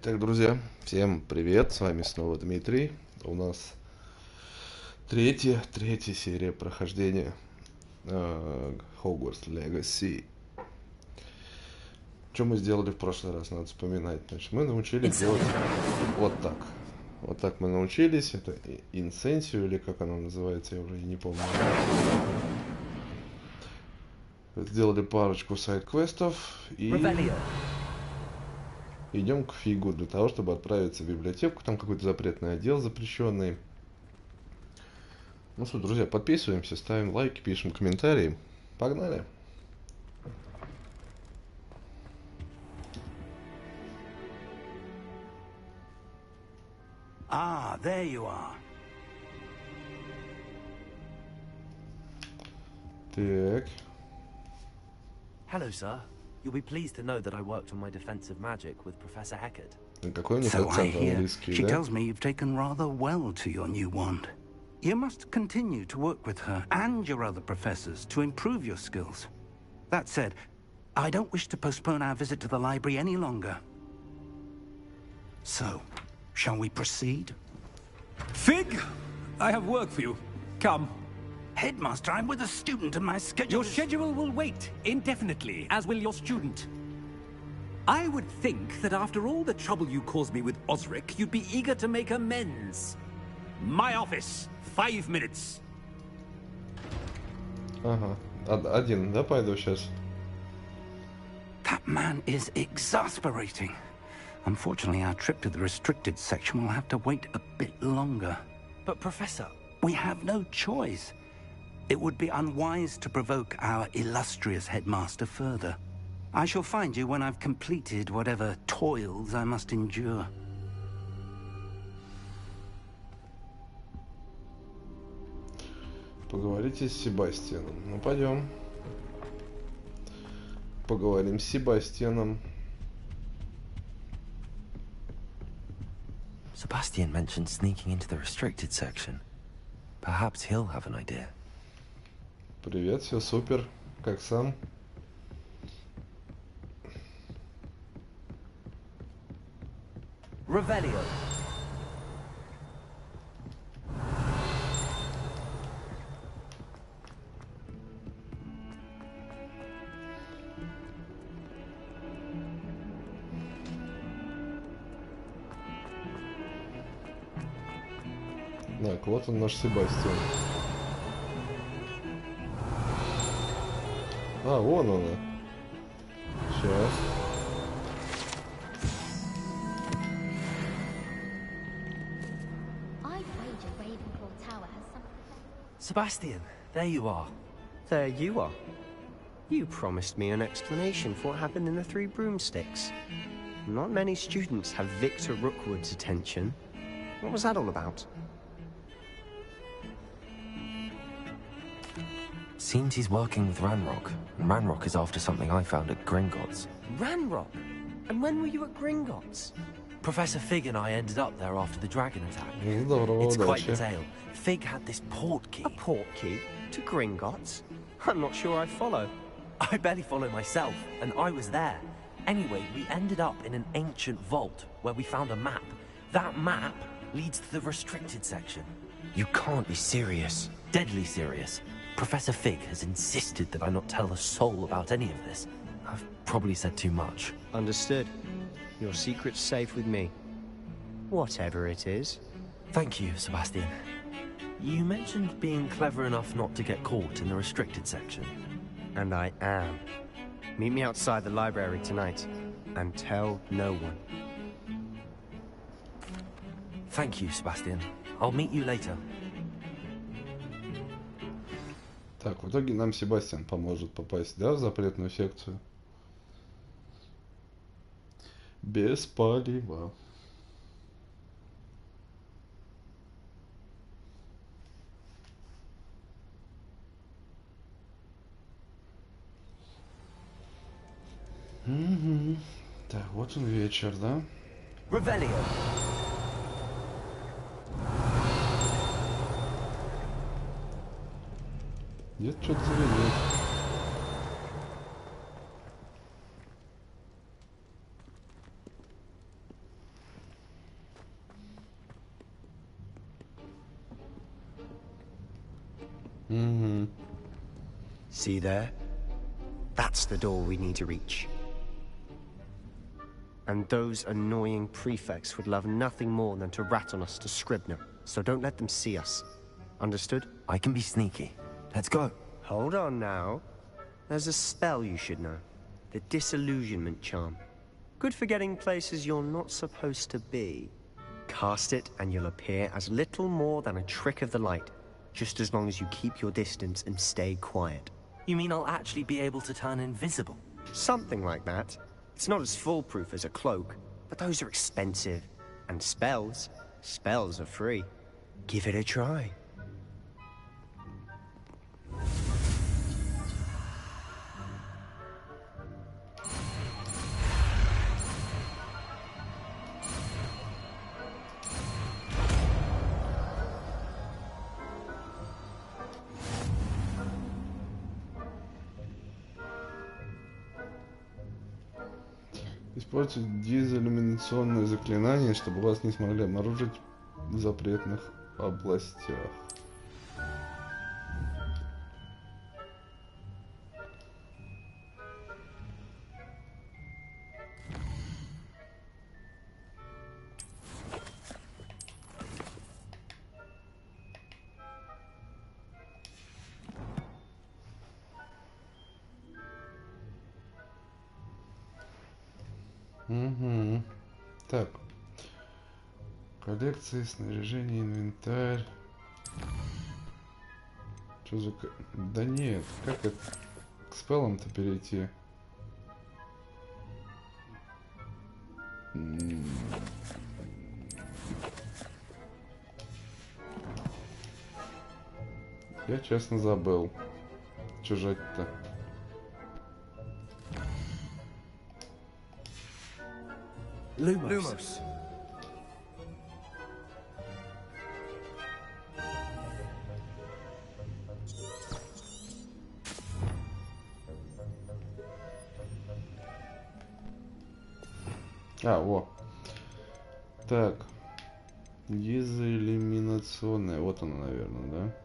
Итак, друзья, всем привет, с вами снова Дмитрий. У нас третья серия прохождения Hogwarts Legacy. Что мы сделали в прошлый раз, надо вспоминать. Значит, мы научились делать вот так. Вот так мы научились, это инсенсию, или как оно называется, я уже не помню. Сделали парочку сайд-квестов и идем к Фигу для того, чтобы отправиться в библиотеку. Там какой-то запретный отдел запрещенный. Ну что, друзья, подписываемся, ставим лайки, пишем комментарии. Погнали! Ah, there you are. Так. Hello, sir. You'll be pleased to know that I worked on my defensive magic with Professor Eckert. Какой у них So I акцент hear. английский, She да? tells me you've taken rather well to your new wand. You must continue to work with her and your other professors to improve your skills. That said, I don't wish to postpone our visit to the library any longer. So, shall we proceed? Fig, I have work for you. Come. Headmaster, I'm with a student and my schedule Your schedule will wait indefinitely, as will your student. I would think that after all the trouble you caused me with Osric, you'd be eager to make amends. My office, 5 minutes. Ага. Один, да, пойду сейчас. That man is exasperating. Unfortunately, our trip to the restricted section will have to wait a bit longer. But, Professor... We have no choice. It would be unwise to provoke our illustrious headmaster further. I shall find you when I've completed whatever toils I must endure. Поговорите с Себастьяном. Ну, пойдем. Поговорим с Себастьяном. Sebastian mentioned sneaking into the restricted section. Perhaps he'll have an idea. Привет, все супер. Как сам? Revelio. Так, вот он наш Себастьян. А, вон она. Сейчас. Sebastian, there you are. There you are. You promised me an explanation for what happened in the Three Broomsticks. Not many students have Victor Rookwood's attention. What was that all about? Seems he's working with Ranrock, and Ranrock is after something I found at Gringotts. Ranrock? And when were you at Gringotts? Professor Fig and I ended up there after the dragon attack. Здорово, It's quite the удачи. tale. Fig had this port key. A port key? To Gringotts? I'm not sure I follow. I barely follow myself, and I was there. Anyway, we ended up in an ancient vault where we found a map. That map leads to the restricted section. You can't be serious. Deadly serious. Professor Fig has insisted that I not tell a soul about any of this. I've probably said too much. Understood. Your secret's safe with me. Whatever it is. Thank you, Sebastian. You mentioned being clever enough not to get caught in the restricted section. And I am. Meet me outside the library tonight. And tell no one. Thank you, Sebastian. I'll meet you later. Так, в итоге нам Себастьян поможет попасть, да, в запретную секцию. Без палева. Угу. Так, вот он вечер, да? Revelio. Где-то что-то заведет. See there? That's the door we need to reach. And those annoying prefects would love nothing more than to rat on us to Scribner, so don't let them see us. Understood? I can be sneaky. Let's go. Hold on now. There's a spell you should know. The disillusionment charm. Good for getting places you're not supposed to be. Cast it and you'll appear as little more than a trick of the light, just as long as you keep your distance and stay quiet. You mean I'll actually be able to turn invisible? Something like that. It's not as foolproof as a cloak, but those are expensive. And spells are free. Give it a try. Используйте дезиллюминационные заклинания, чтобы вас не смогли обнаружить в запретных областях. Угу. Так. Коллекции, снаряжение, инвентарь. Что за... Да нет, как это к спеллам-то перейти? Я честно забыл. Что жать-то? Lumos. А, во. Так. Дезиллюминационная. Вот она, наверное, да?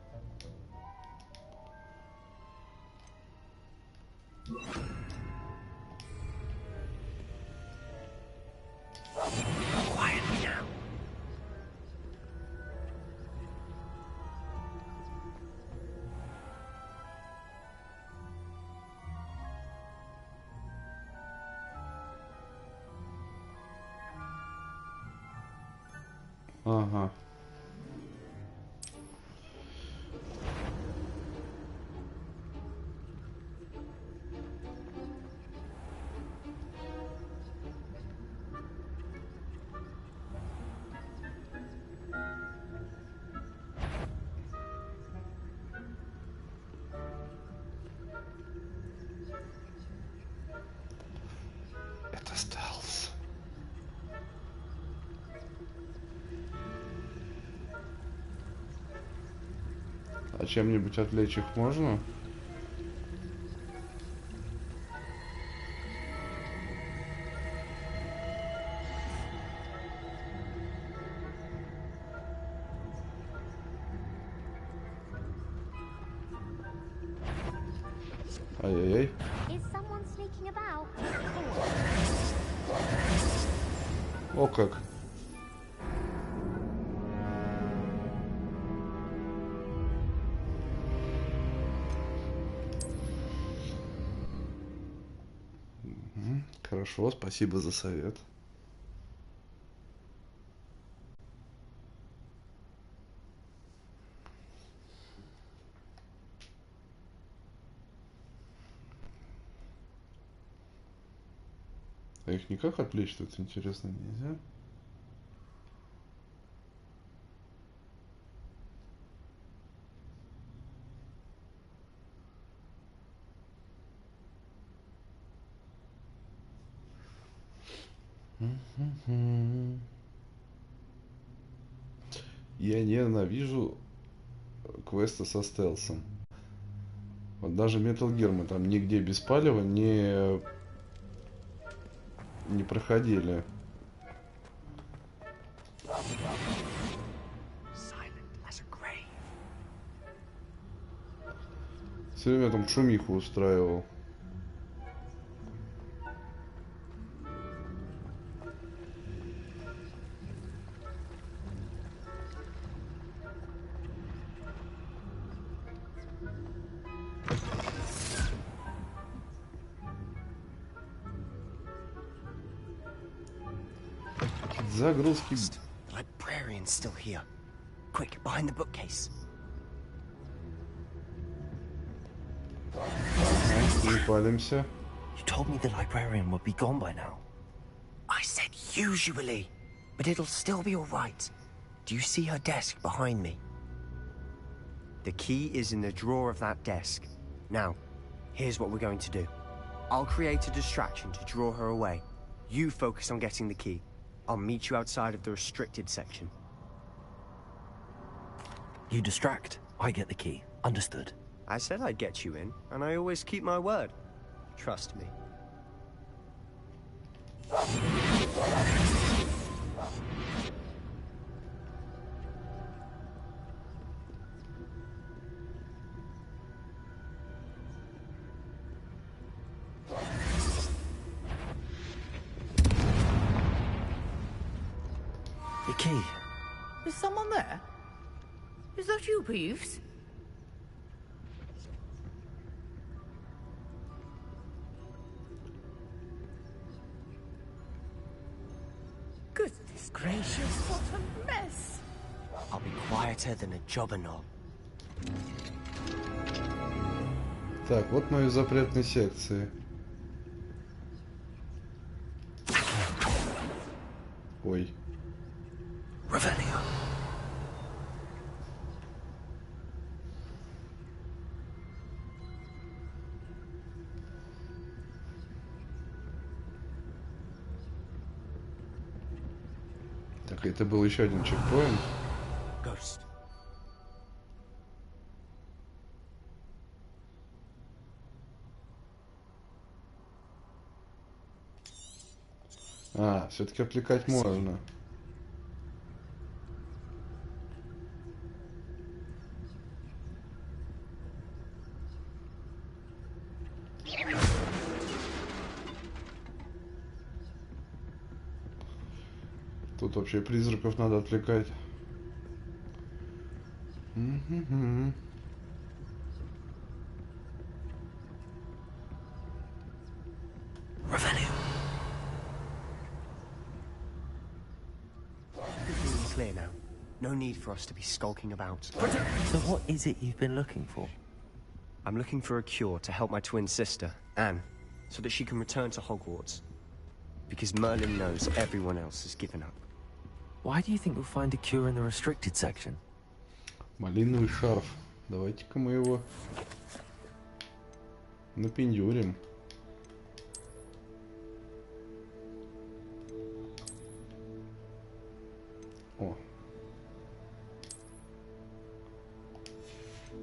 Ага. Это стелс. А чем-нибудь отвлечь их можно? Ай-яй-яй. О как. Хорошо, спасибо за совет. А их никак отвлечь тут, интересно, нельзя? Я ненавижу квесты со стелсом. Вот даже Metal Gear мы там нигде без палева не проходили. Все время там шумиху устраивал. Загрузки. The librarian's still here. Quick, behind the bookcase. Не палимся. You told me the librarian would be gone by now. I said usually, but it'll still be all right. Do you see her desk behind me? The key is in the drawer of that desk. Now, here's what we're going to do. I'll create a distraction to draw her away. You focus on getting the key. I'll meet you outside of the restricted section. You distract, I get the key. Understood. I said I'd get you in, and I always keep my word. Trust me. The key. Is someone there? Is that you, Peeves? Goodness gracious, what a mess! I'll be quieter than a jobberknoll. Так, вот мы в запретной секции. Ой. Revelio. Так, это был еще один чекпоинт. Ghost. А, все-таки отвлекать можно. Тут вообще призраков надо отвлекать. Clear now. No need for us to be skulking about. So what is it you've been looking for? I'm looking for a cure to help my twin sister, Anne, so that she can return to Hogwarts. Because Merlin knows everyone else has given up. Why do you think you'll find a cure in the restricted section? Малиновый шарф. Давайте-ка мы его напендюрим. О.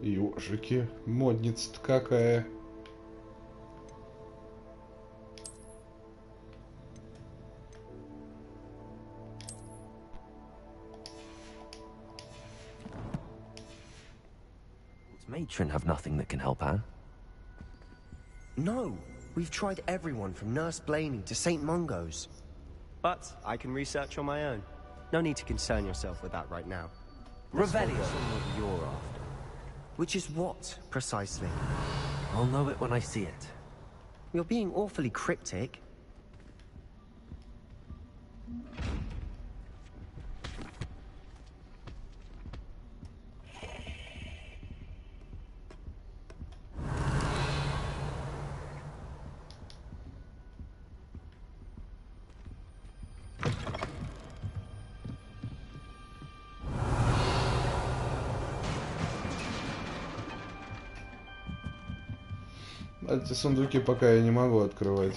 Ёжики. Модница-то какая. Matron have nothing that can help Anne. No, we've tried everyone from Nurse Blaney to St. Mungo's. But I can research on my own. No need to concern yourself with that right now. Revelio. What you're after. Which is what, precisely? I'll know it when I see it. You're being awfully cryptic. Эти сундуки пока я не могу открывать.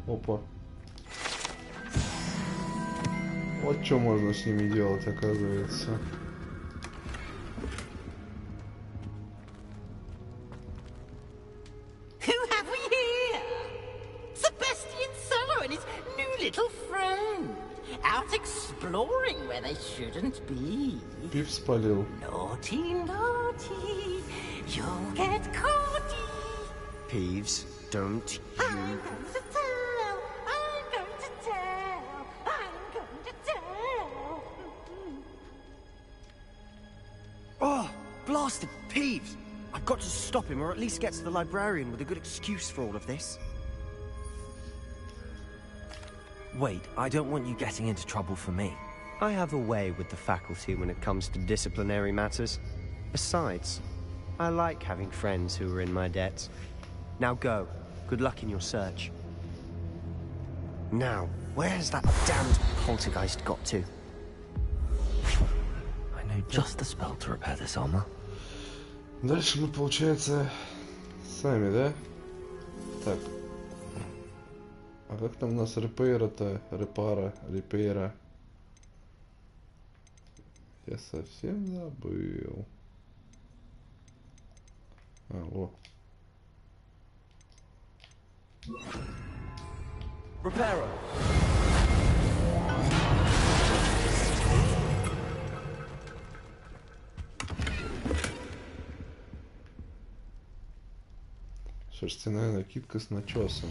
Опа. Вот что можно с ними делать, оказывается. little friend out exploring where they shouldn't be. Пив спалил. Naughty, naughty, you'll get caught. Peeves, don't I'm you... going to tell, I'm going to tell, I'm going to tell. Oh, blasted Peeves! I've got to stop him, or at least get to the librarian with a good excuse for all of this. Wait, I don't want you getting into trouble for me. I have a way with the faculty when it comes to disciplinary matters. Besides, I like having friends who are in my debt. Now go. Good luck in your search. Now, where's that damned poltergeist got to? I know just the spell to repair this armor. Дальше мы, получается, сами, да? Так. А как там у нас репейра-то? Репейра. Я совсем забыл. А, во. Repairer. Шерстяная накидка с начесом.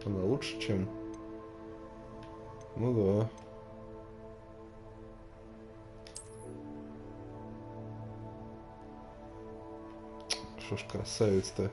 Она лучше, чем... Ну да. Что ж красавец-то.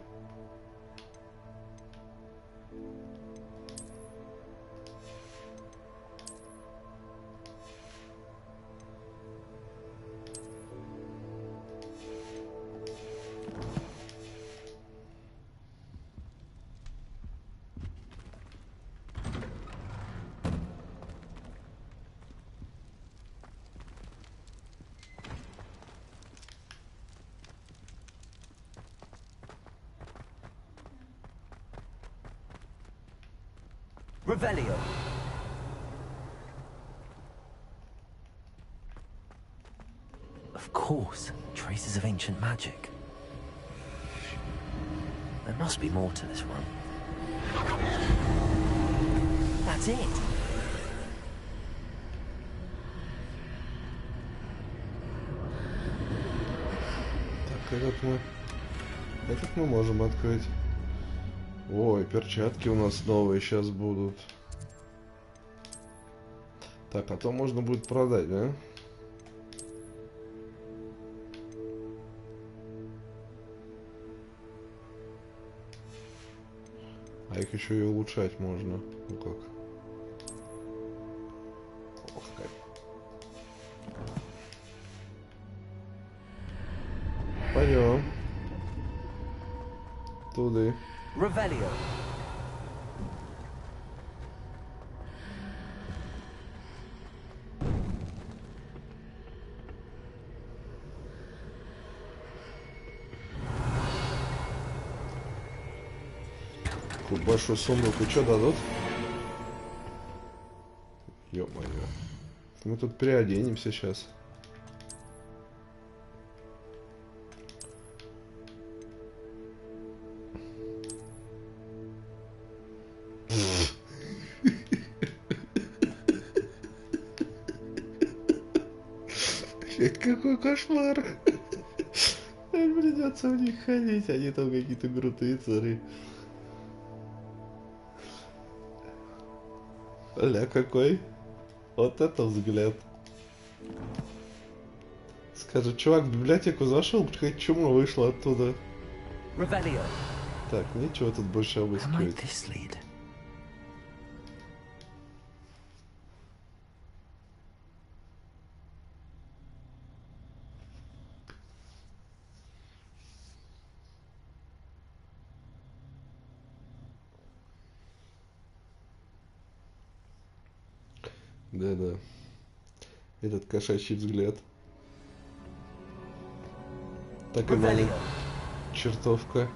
Revelio. Of course, traces of ancient magic. There must be more to this run. That's it. Так, этот мы можем открыть. Ой, перчатки у нас новые сейчас будут. Так, а то можно будет продать, да? А их еще и улучшать можно. Ну как? Ох, как. Пойдем. Туды. Revelio. Такую большую сундук. И что дадут? Ё-моё. Мы тут переоденемся сейчас. Какой кошмар! Придется в них ходить, они там какие-то крутые цари. Ля какой! Вот это взгляд! Скажет, чувак в библиотеку зашел, какая чума вышла оттуда. Revelio. Так, нечего тут больше обыскивать. Да-да. Этот кошачий взгляд. Так и надо. Чертовка.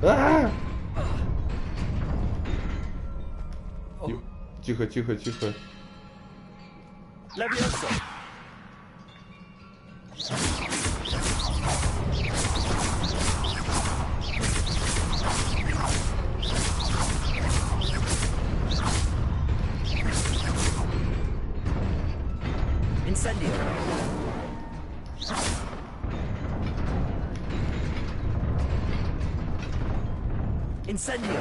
А! Тихо, тихо, тихо. Incendio. Incendio.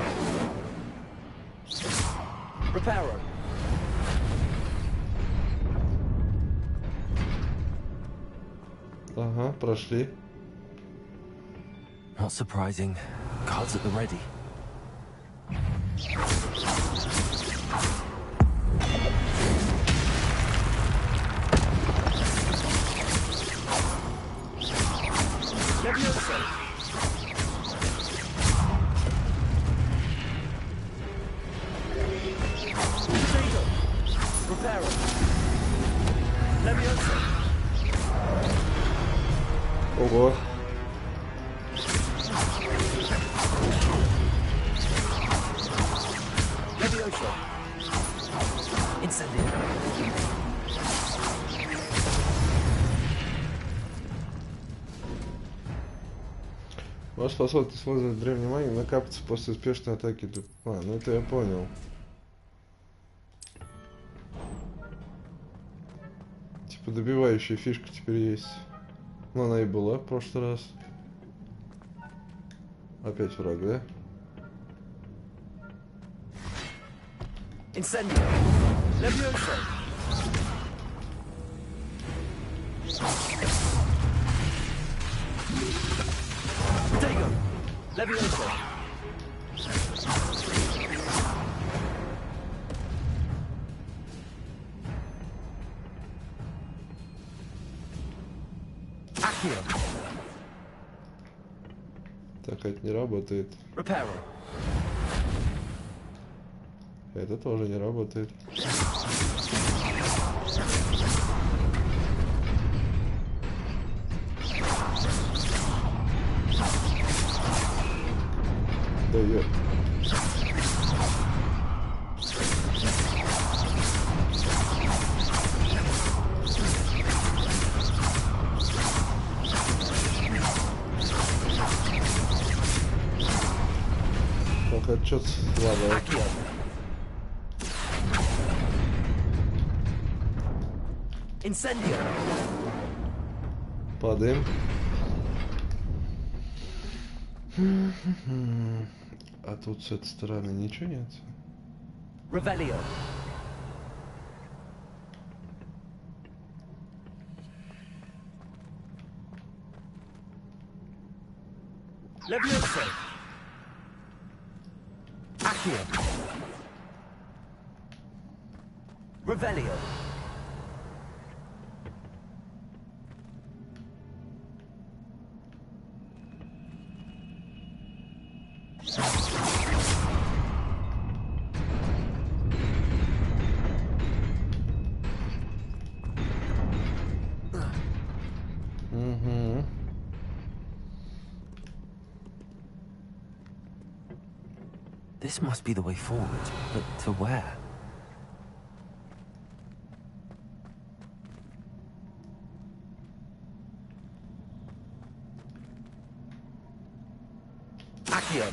Reparo. Ага, прошли. Not surprising. Cards at the ready. Ого. Ваша способность использовать древней магии накапливается после успешной атаки. А, ну это я понял. Типа добивающая фишка теперь есть. Ну она и была в прошлый раз. Опять враг, да? Incendio. Levioso. Dago. Levioso. Accio. Так, это не работает. Reparo. Это тоже не работает. Дает. Так, отчет слабый. Incendio. Падаем. А тут с этой стороны ничего нет. Revelio. Levioso. Accio. Revelio. Угу. This must be the way forward, but to where? Accio.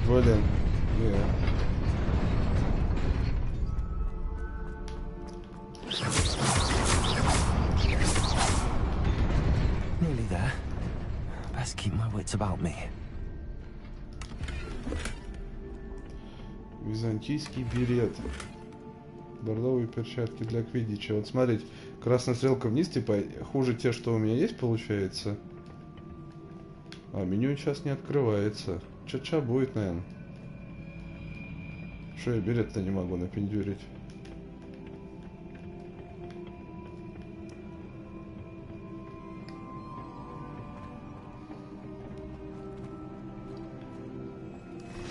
Блин. Не. Nearly there. Best keep my wits about me. Византийский берет. Бордовые перчатки для квиддича. Вот смотрите, красная стрелка вниз, типа хуже те, что у меня есть, получается. А меню сейчас не открывается. Ча-ча будет, наверное. Что я берет-то не могу напендюрить?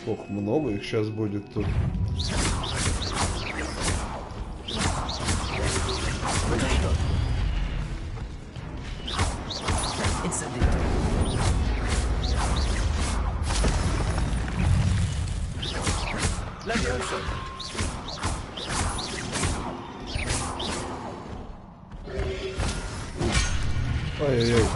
Ох, много их сейчас будет тут. Ой-ой-ой.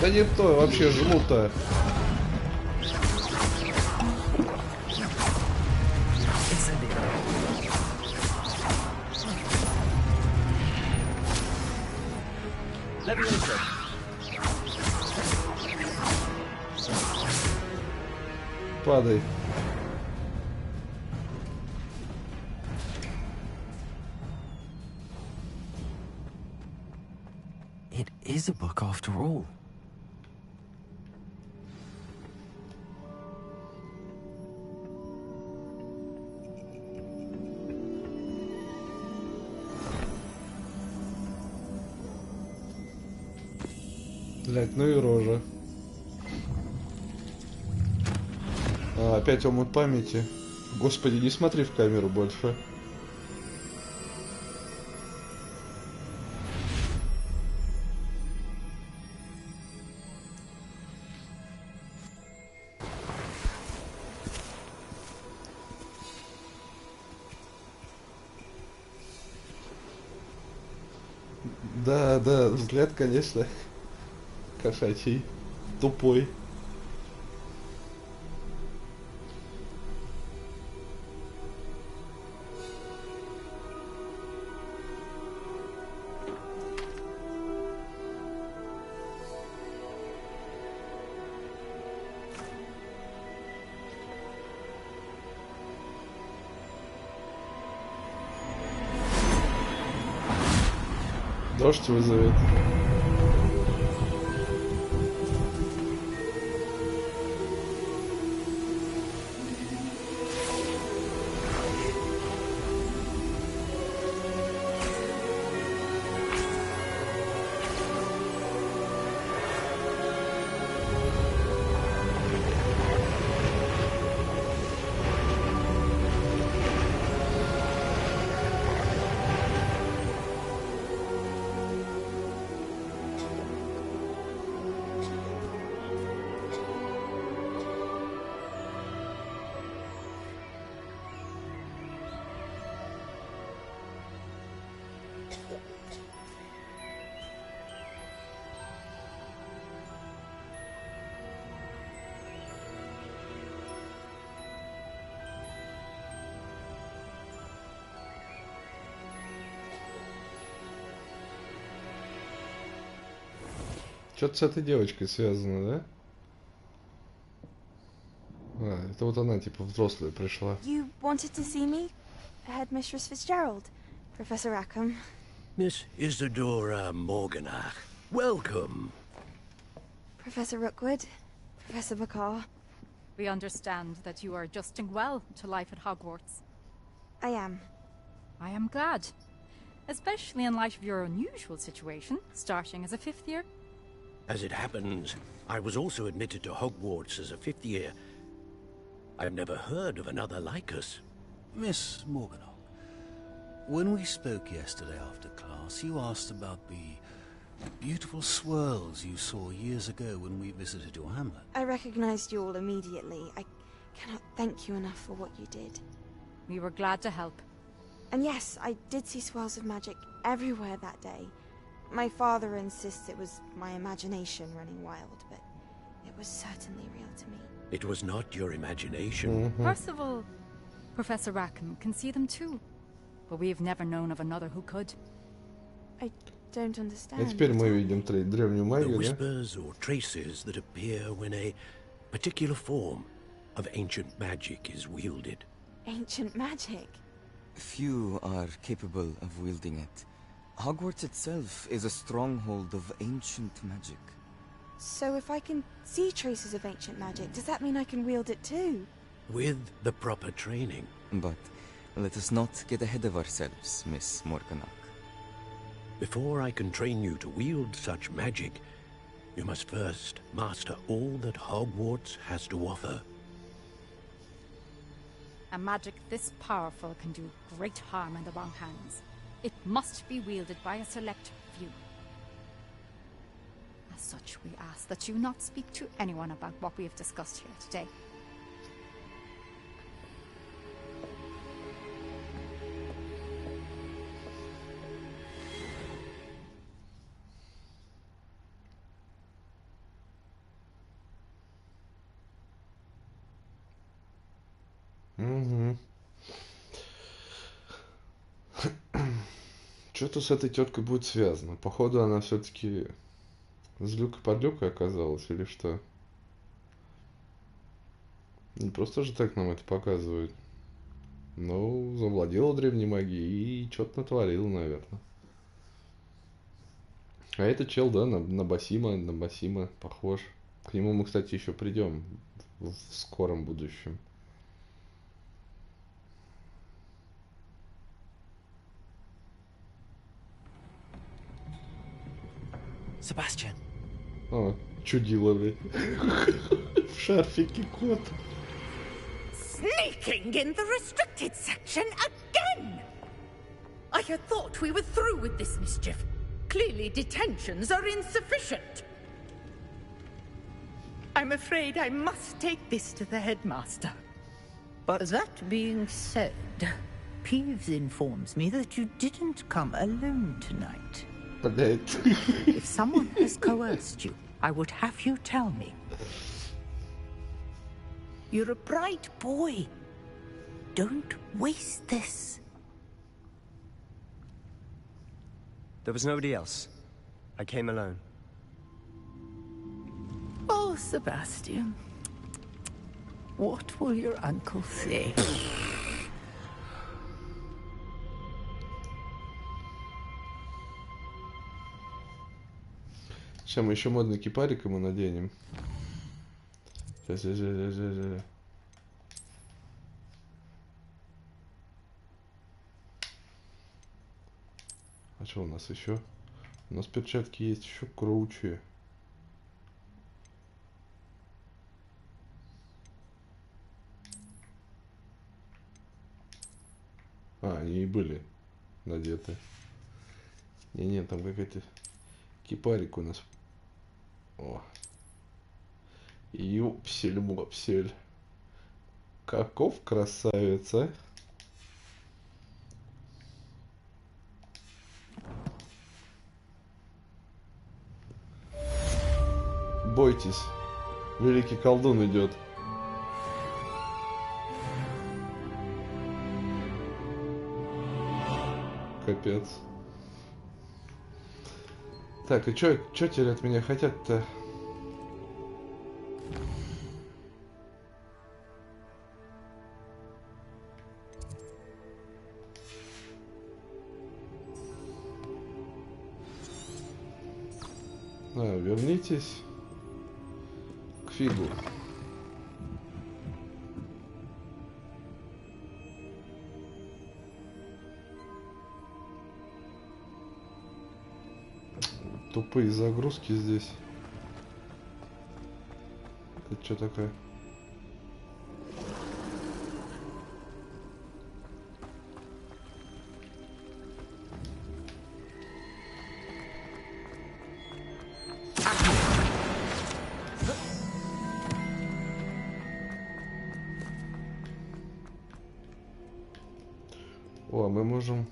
Да не то, вообще жму-то. Падай. It is a book after all. Блять, ну и рожа. Опять омут памяти. Господи, не смотри в камеру больше. Да, да, взгляд, конечно, кошачий, тупой. Дождь вызовет. Что-то с этой девочкой связано, да? Это вот она, типа, взрослая пришла. You wanted to see me? Headmistress Fitzgerald, Professor Rackham. Miss Isadora Morganach, welcome. Professor Rookwood, Professor Bakar. We understand that you are adjusting well to life at Hogwarts. I am. I am glad. Especially in light of your unusual situation, starting as a 5th year. As it happens, I was also admitted to Hogwarts as a 5th year. I've never heard of another like us. Miss Morganach, when we spoke yesterday after class, you asked about the beautiful swirls you saw years ago when we visited your hamlet. I recognized you all immediately. I cannot thank you enough for what you did. We were glad to help. And yes, I did see swirls of magic everywhere that day. My father insists it was my imagination running wild, but it was certainly real to me. It was not your imagination. Percival, Professor Rackham can see them too, but we've never known of another who could. I don't understand. И теперь мы видим древнюю The магию, да? whispers or traces that appear when a particular form of ancient magic is wielded. Ancient magic? Few are capable of wielding it. Hogwarts itself is a stronghold of ancient magic. So if I can see traces of ancient magic, does that mean I can wield it too? With the proper training. But let us not get ahead of ourselves, Miss Morganach. Before I can train you to wield such magic, you must first master all that Hogwarts has to offer. A magic this powerful can do great harm in the wrong hands. It must be wielded by a select few. As such, we ask that you not speak to anyone about what we have discussed here today. Что-то с этой теткой будет связано. Походу, она все-таки злюка-подлюка оказалась, или что? Не просто же так нам это показывают. Ну, завладела древней магией и что-то натворила, наверное. А этот чел, да, на Басима похож. К нему мы, кстати, еще придем в скором будущем. Sebastian. О, чудило, блядь. В шарфике кот. Sneaking in the restricted section again! I had thought we were through with this mischief. Clearly detentions are insufficient. I'm afraid I must take this to the headmaster. But that being said, Peeves informs me that you didn't come alone tonight. If someone has coerced you, I would have you tell me. You're a bright boy. Don't waste this. There was nobody else. I came alone. Oh, Sebastian. What will your uncle say? Сейчас мы еще модный кипарик ему наденем. Сейчас. А что у нас еще? У нас перчатки есть еще круче. А, они и были надеты. Не, там какой-то кипарик у нас. О. Юпсель-мопсель. Каков красавец, а? Бойтесь. Великий колдун идет. Капец. Так, и чё теперь от меня хотят-то? Вернитесь к Фигу. Тупые загрузки здесь. Это что такое? О, мы можем...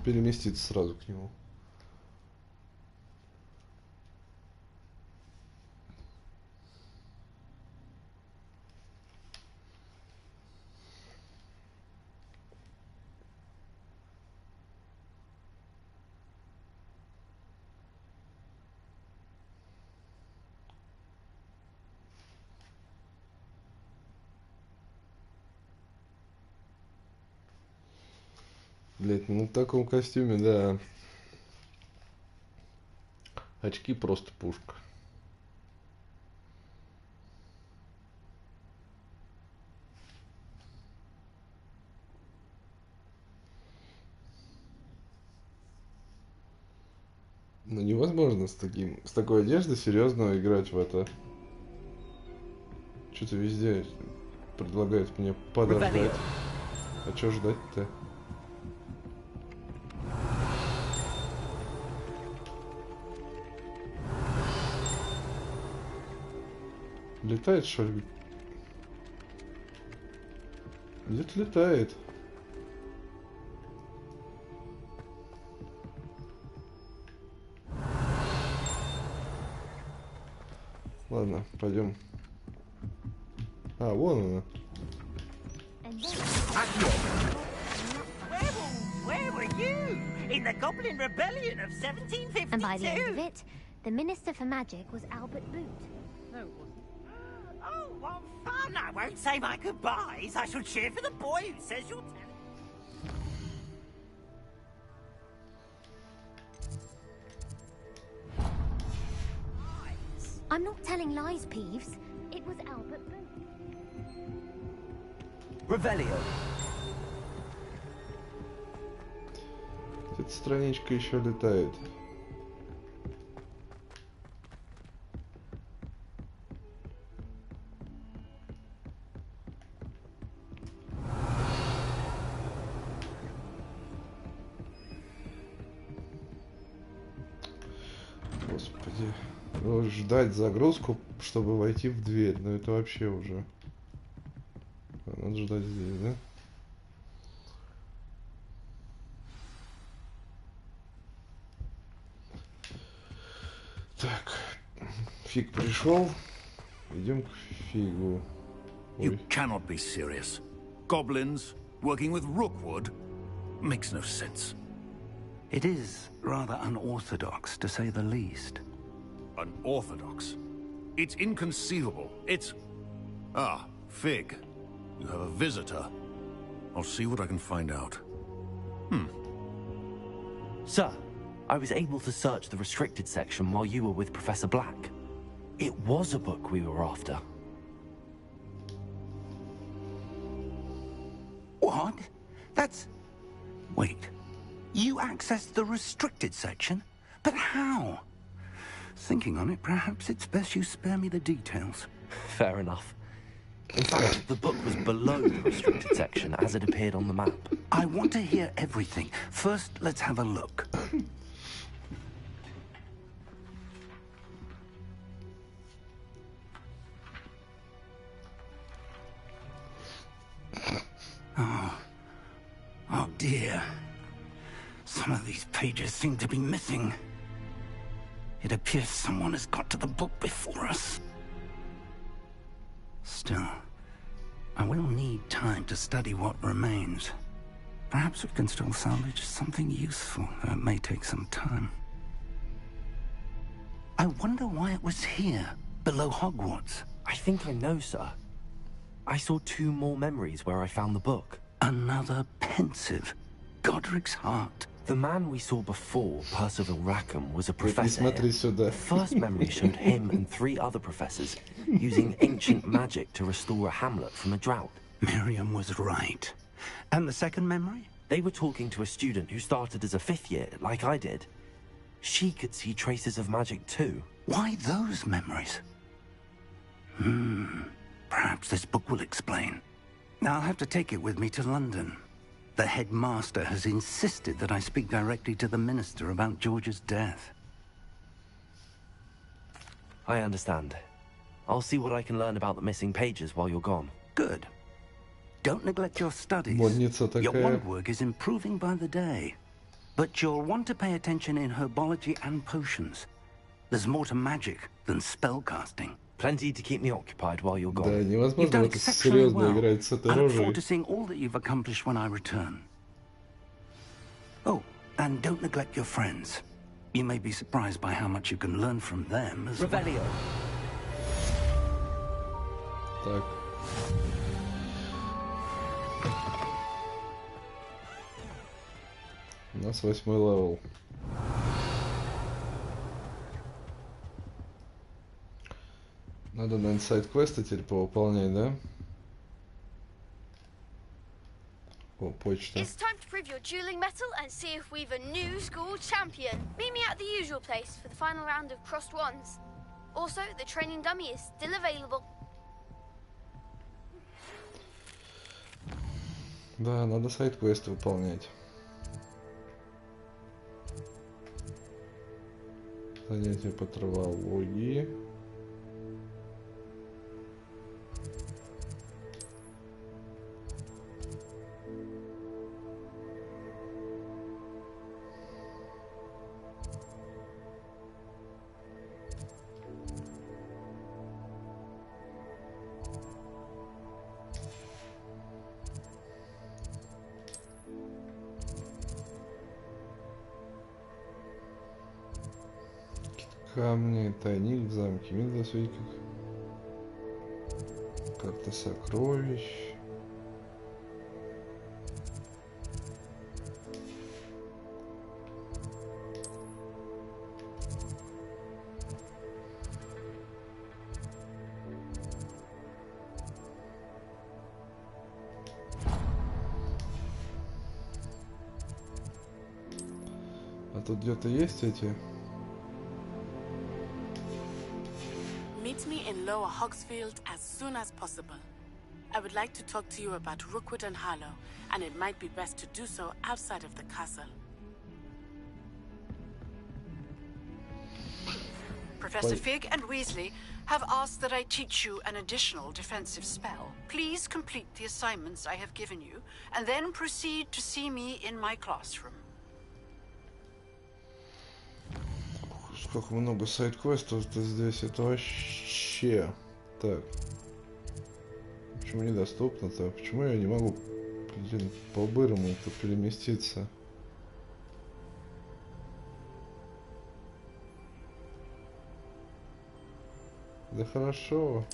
переместиться сразу к нему. Блять, ну в таком костюме, да. Очки просто пушка. Ну невозможно с такой одеждой серьезно играть в это. Что-то везде предлагают мне подождать. А что ждать-то? Летает, что ли? Где-то летает. Ладно, пойдем. А, вон она. Where were you? In the Goblin Rebellion of 1752? And by the end of it, the Minister for Magic was Albert Boot. No, it wasn't. Oh, what fun! I won't say my goodbyes. I shall cheer for the boy who says you're telling. I'm not telling lies, Peeves. It was Albert Boot. Revelio. Эта страничка еще летает. Господи. Ну, ждать загрузку, чтобы войти в дверь. Ну это вообще уже. Надо ждать здесь, да? Так, Фиг пришел. Идем к Фигу. You cannot be serious. Goblins working with Rookwood makes no sense. It is rather unorthodox, to say the least. Unorthodox? It's inconceivable. It's... Ah, Fig. You have a visitor. I'll see what I can find out. Sir, I was able to search the restricted section while you were with Professor Black. It was a book we were after. What? That's... Wait. You accessed the restricted section? But how? Thinking on it, perhaps it's best you spare me the details. Fair enough. In fact, the book was below the restricted section as it appeared on the map. I want to hear everything. First, let's have a look. Oh dear. Some of these pages seem to be missing. It appears someone has got to the book before us. Still, I will need time to study what remains. Perhaps we can still salvage something useful, though it may take some time. I wonder why it was here, below Hogwarts. I think I know, sir. I saw 2 more memories where I found the book. Another pensive. Godric's heart. The man we saw before, Percival Rackham, was a professor here. The first memory showed him and 3 other professors using ancient magic to restore a hamlet from a drought. Miriam was right. And the second memory? They were talking to a student who started as a 5th year, like I did. She could see traces of magic too. Why those memories? Perhaps this book will explain. I'll have to take it with me to London. The headmaster has insisted that I speak directly to the minister about George's death. I understand. I'll see what I can learn about the missing pages while you're gone. Good. Don't neglect your studies. Your wand work is improving by the day. But you'll want to pay attention in herbology and potions. There's more to magic than spellcasting. Plenty to keep me occupied while you're gone. Да, невозможно это серьезно играть с этой I look рожей. forward to seeing all that you've accomplished when I return. Oh, and don't neglect your friends. You may be surprised by how much you can learn from them as Revelio. Так. У нас 8-й левел. Надо, наверное, сайд-квесты теперь повыполнять, да? О, почта. It's time to prove your dueling mettle and see if we've a new school champion. Meet me at the usual place for the final round of crossed wands. Also, the training dummy is still available. Да, надо сайд-квесты выполнять. Занятия по травологии. Камни, тайник в замке Миддлсвиках. Карта сокровищ. А тут где-то есть эти? Meet me in Lower Hogsfield as soon as possible. I would like to talk to you about Rookwood and Harlow, and it might be best to do so outside of the castle. Professor Fig and Weasley have asked that I teach you an additional defensive spell. Please complete the assignments I have given you, and then proceed to see me in my classroom. Сколько много сайд-квестов-то здесь, это вообще... Так. Почему недоступно-то? Почему я не могу, блин, по-бырому-то переместиться? Да хорошо.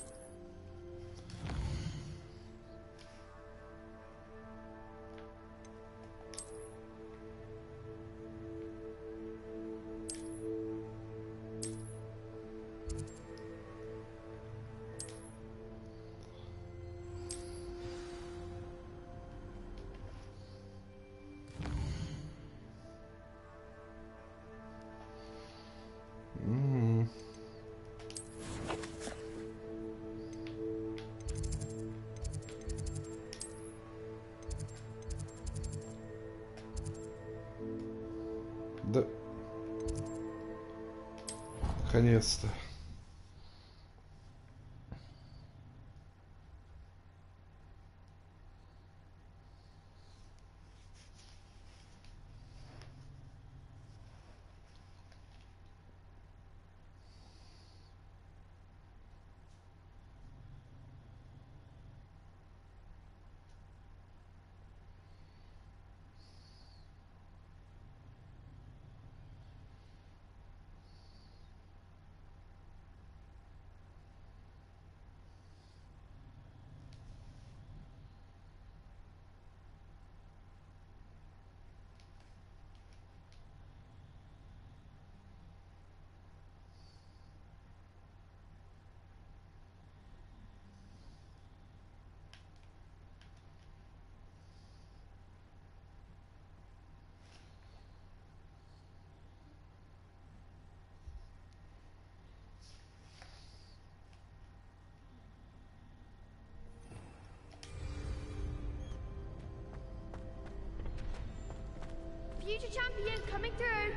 Да. Наконец-то. Future champion coming through.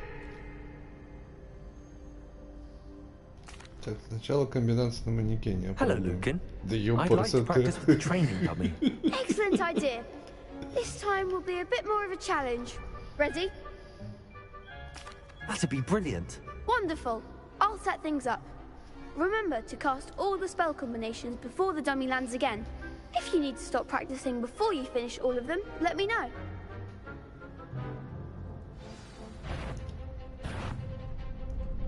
Так, сначала комбинация на манекене. Hello, Lucan. Да I'd like to practice with the training dummy. Excellent idea. This time will be a bit more of a challenge. Ready? That'd be brilliant. Wonderful. I'll set things up. Remember to cast all the spell combinations before the dummy lands again. If you need to stop practicing before you finish all of them, let me know.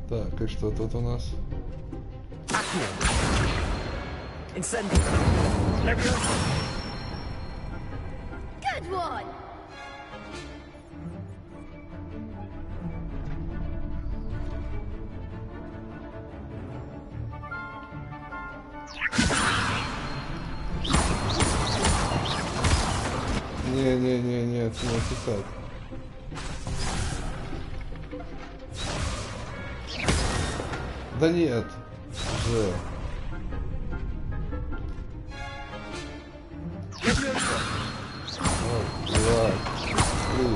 Так, и что тут у нас? Good one. Не, это не так. Да нет же. Два, три.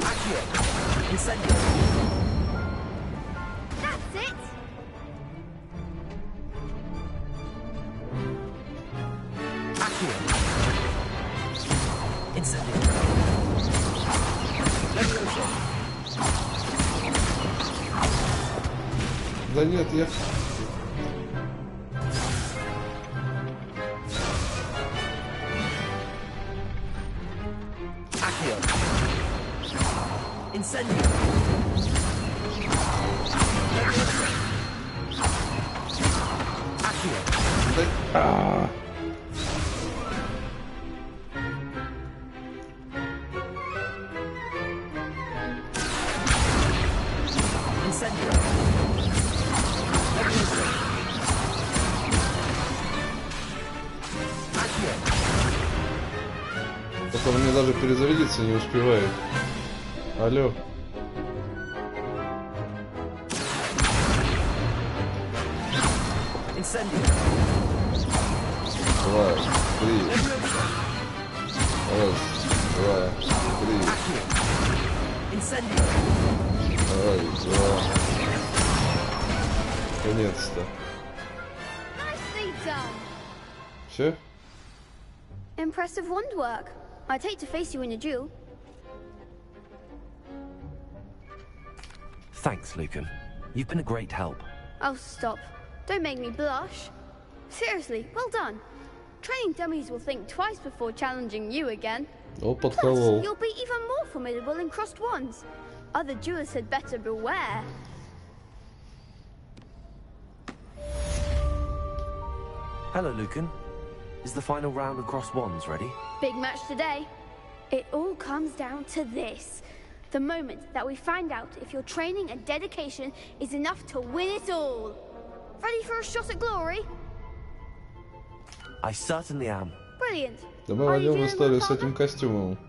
Да нет, я... Он мне даже перезарядиться не успевает. Алло. Два, три. Раз, два, три. Раз, два. Наконец-то. Все? Impressive wand work. I'd hate to face you in a duel. Thanks, Lucan. You've been a great help. Oh, stop. Don't make me blush. Seriously, well done. Training dummies will think twice before challenging you again. Oh, Plus, you'll be even more formidable in crossed wands. Other duelists had better beware. Hello, Lucan. Is the final round of crossed wands ready? Big match today. It all comes down to this. The moment that we find out if your training and dedication is enough to win it all. Ready for a shot at glory? I certainly am. Brilliant. Да мы войдем в историю с этим костюмом.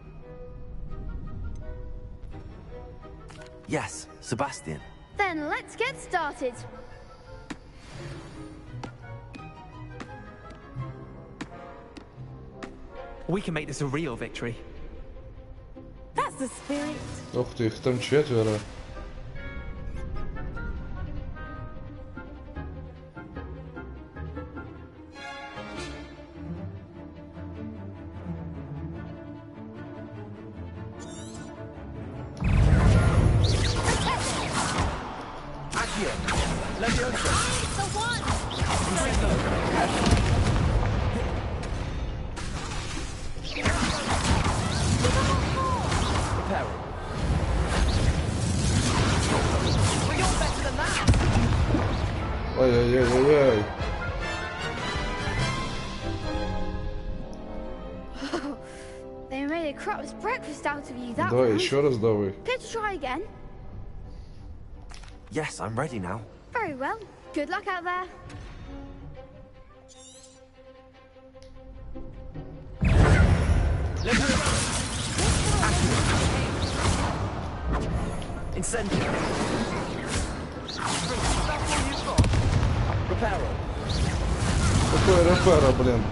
Yes, Sebastian. Then let's get started. We can make this a real victory. That's the spirit. Ух ты, их там 4. Ай-яй-яй-яй-яй. They made a crap's breakfast out of you that Давай, round. еще раз давай. Care to try again? Yes, I'm ready now. Very well. Good luck out there. Incendio. Reparo. Какой репера, блин?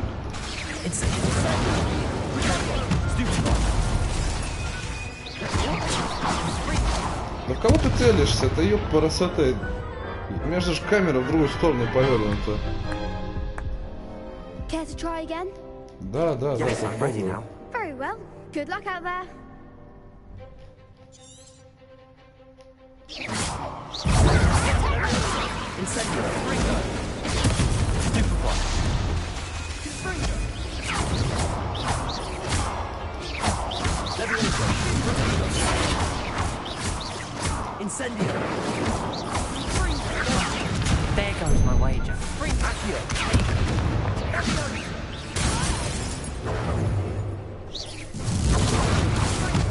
Да в кого ты целишься? Это ёб парасоты. У меня же камера в другую сторону повернута. Care to try again? Да, да, да. Yes, I'm ready now. Very well. Good luck out there. Incendio. Superfly. Incendio. There goes my wager. Accio.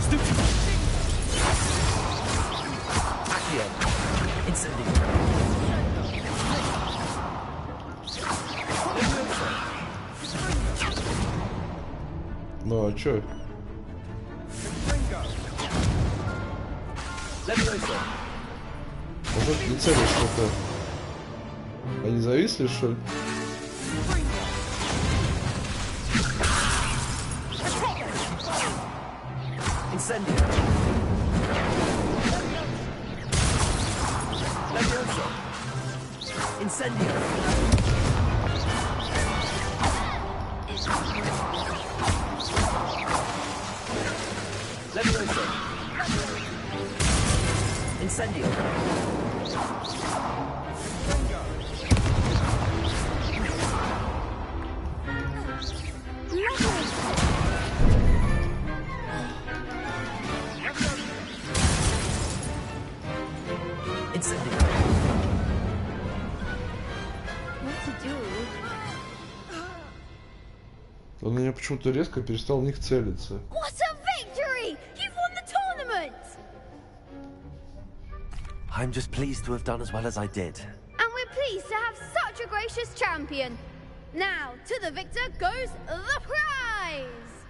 Stupid. Accio. Incendio. Ну а чё? Может, не целишь что-то? Они зависли, что ли? Он меня почему-то резко перестал в них целиться. What a victory! You've won the tournament! I'm just pleased to have done as well as I did. And we're pleased to have such a gracious champion. Now, to the victor goes the prize!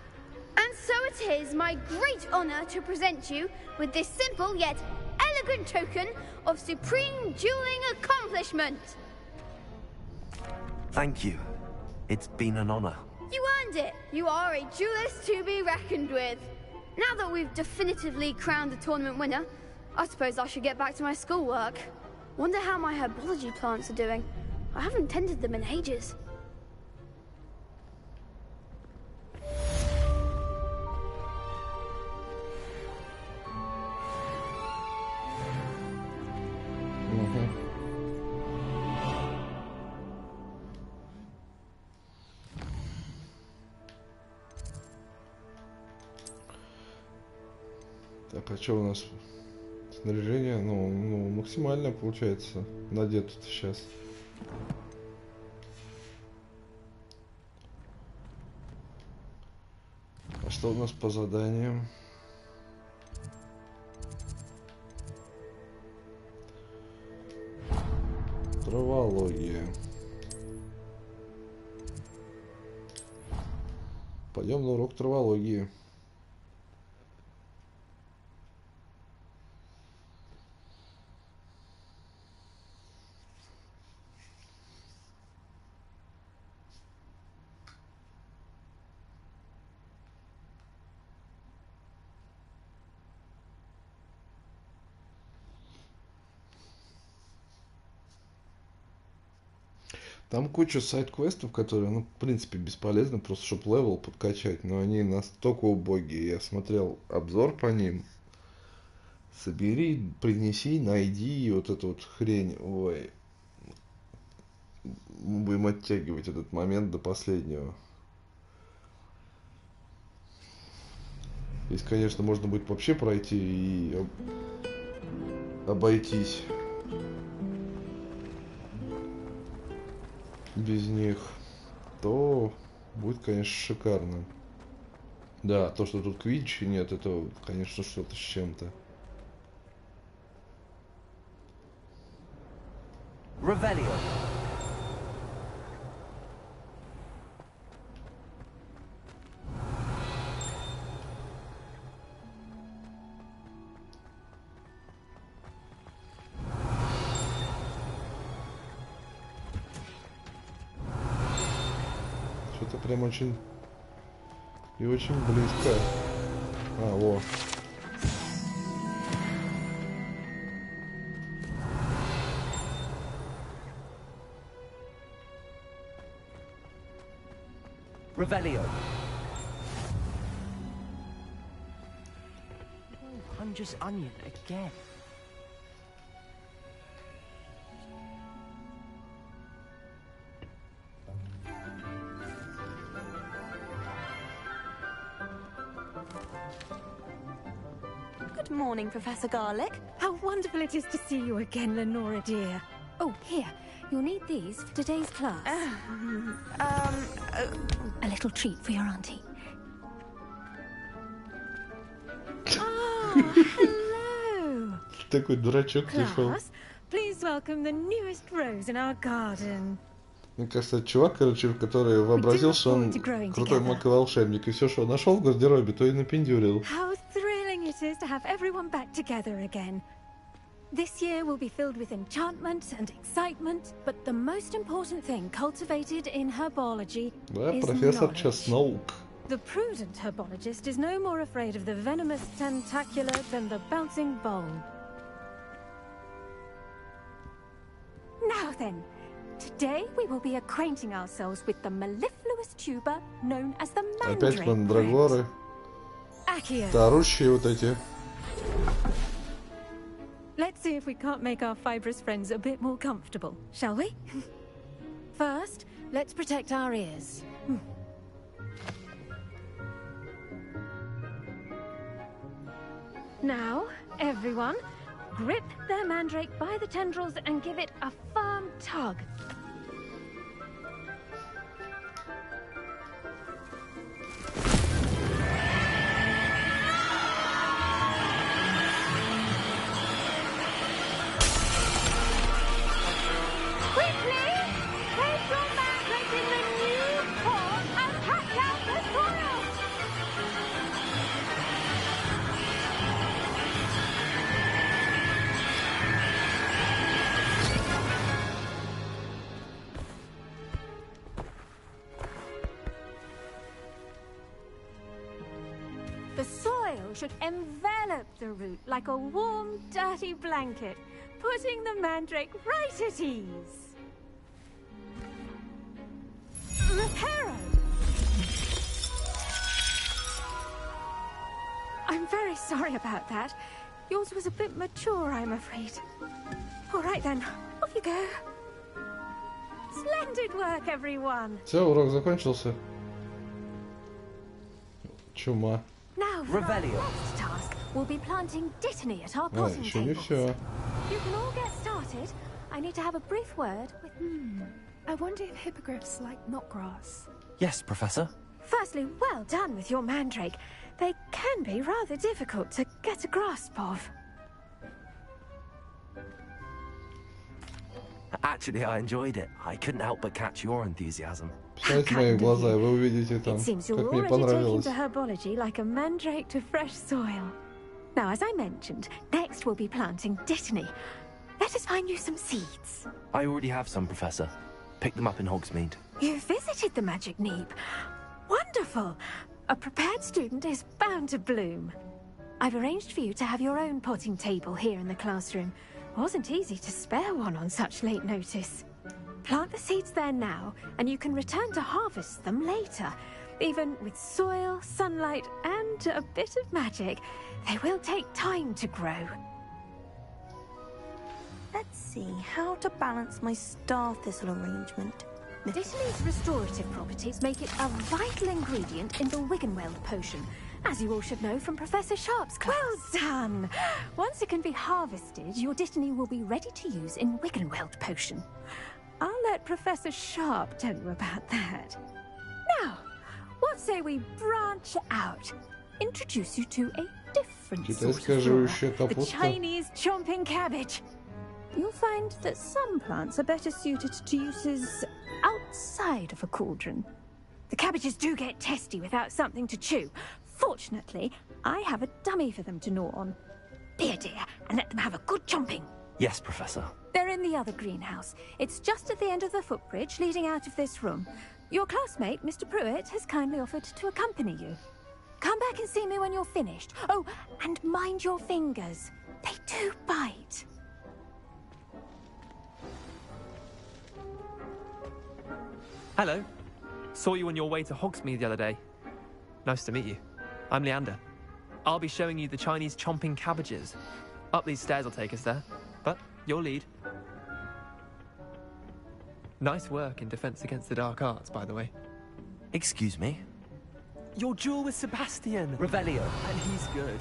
And so it is my great honor to present you with this simple yet elegant token of supreme dueling accomplishment. Thank you. It's been an honor. You earned it. You are a duelist to be reckoned with. Now that we've definitively crowned the tournament winner, I suppose I should get back to my schoolwork. Wonder how my herbology plants are doing. I haven't tended them in ages. Так, а что у нас? Снаряжение, ну максимально получается надето сейчас. А что у нас по заданиям? Травология. Пойдем на урок травологии. Там куча сайд-квестов, которые, ну, в принципе, бесполезны, просто чтобы левел подкачать, но они настолько убогие. Я смотрел обзор по ним. Собери, принеси, найди, вот эту вот хрень. Ой. Мы будем оттягивать этот момент до последнего. Здесь, конечно, можно будет вообще пройти и обойтись без них, то будет, конечно, шикарно. Да, то, что тут квиддича нет, это, конечно, что-то с чем-то. Revelio. Что-то прям очень и очень близко. А, во. Revelio. Hunger's onion again. Good morning, Professor Garlick. How wonderful it is to see you again, Lenora dear. Oh, here. You'll need these for today's class. A little treat for your auntie. Oh, hello. Такой дурачок пришел. Class, please welcome the newest rose in our garden. Мне кажется, это чувак, короче, который вообразил, что он крутой маг и волшебник, и все, что он нашел в гардеробе, то и напендюрил. How thrilling it it is to have everyone back together again. This year will be filled with enchantment and excitement, but the most important thing cultivated in herbology is профессор knowledge. Чесноук. The prudent herbologist is no more afraid of the venomous tentacula than the bouncing bowl. Now then, today we will be acquainting ourselves with the mellifluous tuber known as the Опять mandrake. мандрагоры. Accio. Тарущие вот эти. Let's see if we can't make our fibrous friends a bit more comfortable, shall we? First, let's protect our ears. Now, everyone, grip their mandrake by the tendrils and give it a firm tug. Quickly! Place your mandrake in the new pot and pack out the soil! The soil should envelop the root like a warm, dirty blanket, putting the mandrake right at ease. Reparo! I'm very sorry about that. Yours was a bit mature, I'm afraid. All right then, off you go. Splendid work, everyone. Все, урок закончился. Чума. Now, for our next task, we'll be planting dittany at our potting еще не tables. все. You can all get started. I need to have a brief word with... I wonder if hippogriffs like knotgrass. Yes, Professor. Firstly, well done with your mandrake. They can be rather difficult to get a grasp of. Actually, I enjoyed it. I couldn't help but catch your enthusiasm. Посмотрите мои глаза, и вы увидите там, It seems you're как мне already taking понравилось. to herbology like a mandrake to fresh soil. Now, as I mentioned, next we'll be planting dittany. Let us find you some seeds. I already have some, Professor. Picked them up in Hogsmeade. You visited the Magic Neep. Wonderful! A prepared student is bound to bloom. I've arranged for you to have your own potting table here in the classroom. Wasn't easy to spare one on such late notice. Plant the seeds there now, and you can return to harvest them later. Even with soil, sunlight, and a bit of magic, they will take time to grow. Let's see how to balance my star thistle arrangement. Dittany's restorative properties make it a vital ingredient in the Wiggenweld potion, as you all should know from Professor Sharp's class. Well done! Once it can be harvested, your dittany will be ready to use in Wiggenweld potion. I'll let Professor Sharp tell you about that. Now, what say we branch out? Introduce you to a different sort of жующая flora, the капуста. Chinese chomping cabbage. You'll find that some plants are better suited to uses outside of a cauldron. The cabbages do get testy without something to chew. Fortunately, I have a dummy for them to gnaw on. Be a dear and let them have a good chomping. Yes, Professor. They're in the other greenhouse. It's just at the end of the footbridge leading out of this room. Your classmate, Mr. Pruitt, has kindly offered to accompany you. Come back and see me when you're finished. Oh, and mind your fingers. They do bite. Hello. Saw you on your way to Hogsmeade the other day. Nice to meet you. I'm Leander. I'll be showing you the Chinese chomping cabbages. Up these stairs will take us there, but your lead. Nice work in Defense Against the Dark Arts, by the way. Excuse me? Your duel with Sebastian! Revelio. And he's good.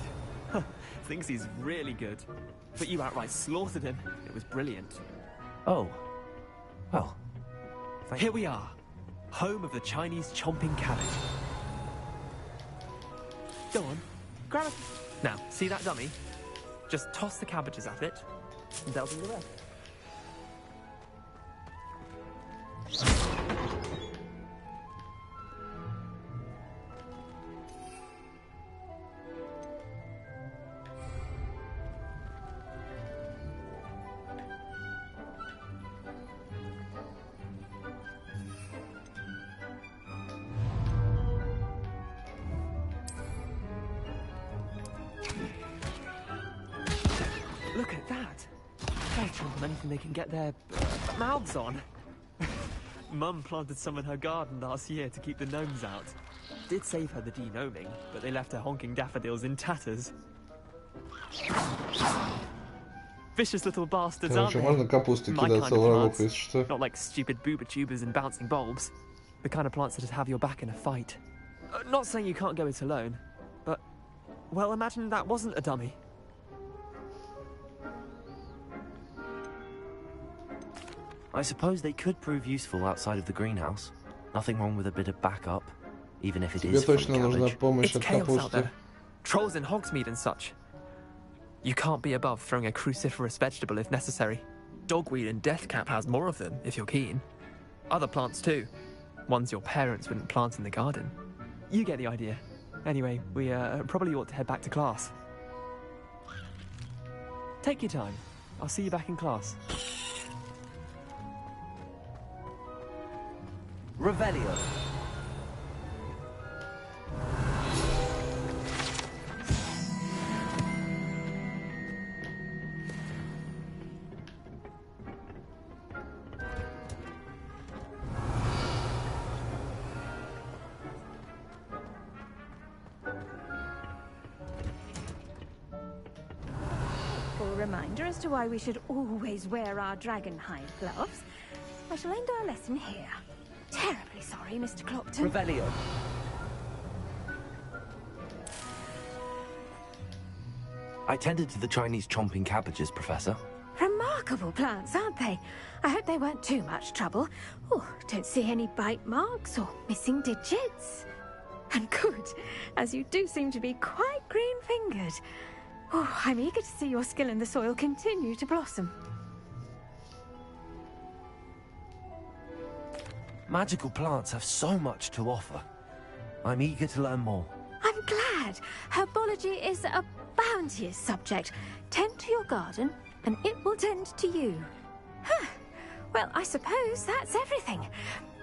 Thinks he's really good. But you outright slaughtered him. It was brilliant. Oh. Well. Here we are. Home of the Chinese chomping cabbage. Go on. Grab it. Now, see that dummy? Just toss the cabbages at it, and they'll do the rest. Better than anything they can get their mouths on. Mum planted some in her garden last year to keep the gnomes out. Did save her the de-gnoming, but they left her honking daffodils in tatters. Vicious little bastards, aren't they? Можно капусты кидаться в врагов, если что. Not like stupid booba tubers and bouncing bulbs. The kind of plants that just have your back in a fight. Not saying you can't go it alone, but, well, imagine that wasn't a dummy. I suppose they could prove useful outside of the greenhouse. Nothing wrong with a bit of backup, even if it is from cabbage. It's chaos out there. Trolls in Hogsmeade and such. You can't be above throwing a cruciferous vegetable if necessary. Dogweed and deathcap has more of them, if you're keen. Other plants too. Ones your parents wouldn't plant in the garden. You get the idea. Anyway, we probably ought to head back to class. Take your time. I'll see you back in class. Revelio. Reminder as to why we should always wear our dragonhide gloves. I shall end our lesson here. Terribly sorry, Mr. Klopton. Revelio. I tended to the Chinese chomping cabbages, Professor. Remarkable plants, aren't they? I hope they weren't too much trouble. Oh, don't see any bite marks or missing digits. And good, as you do seem to be quite green-fingered. Oh, I'm eager to see your skill in the soil continue to blossom. Magical plants have so much to offer. I'm eager to learn more. I'm glad. Herbology is a bounteous subject. Tend to your garden, and it will tend to you. Huh. Well, I suppose that's everything.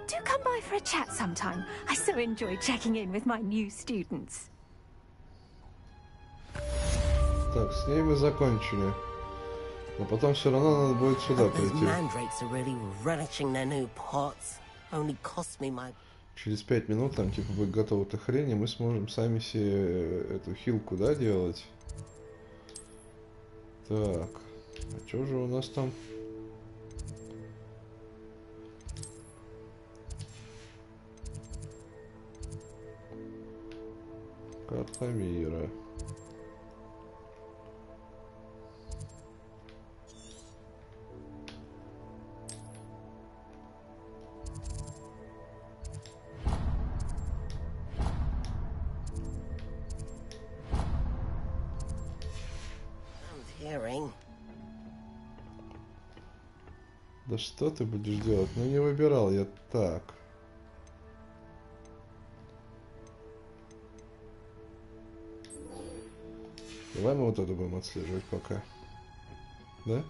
Do come by for a chat sometime. I so enjoy checking in with my new students. Так, с ней мы закончили. Но потом все равно надо будет сюда прийти. Через 5 минут там типа будет готова эта хрень, и мы сможем сами себе эту хилку, да, делать. Так, а что же у нас там? Карта мира. Да что ты будешь делать? Ну не выбирал я так. Давай мы вот это будем отслеживать пока. Да?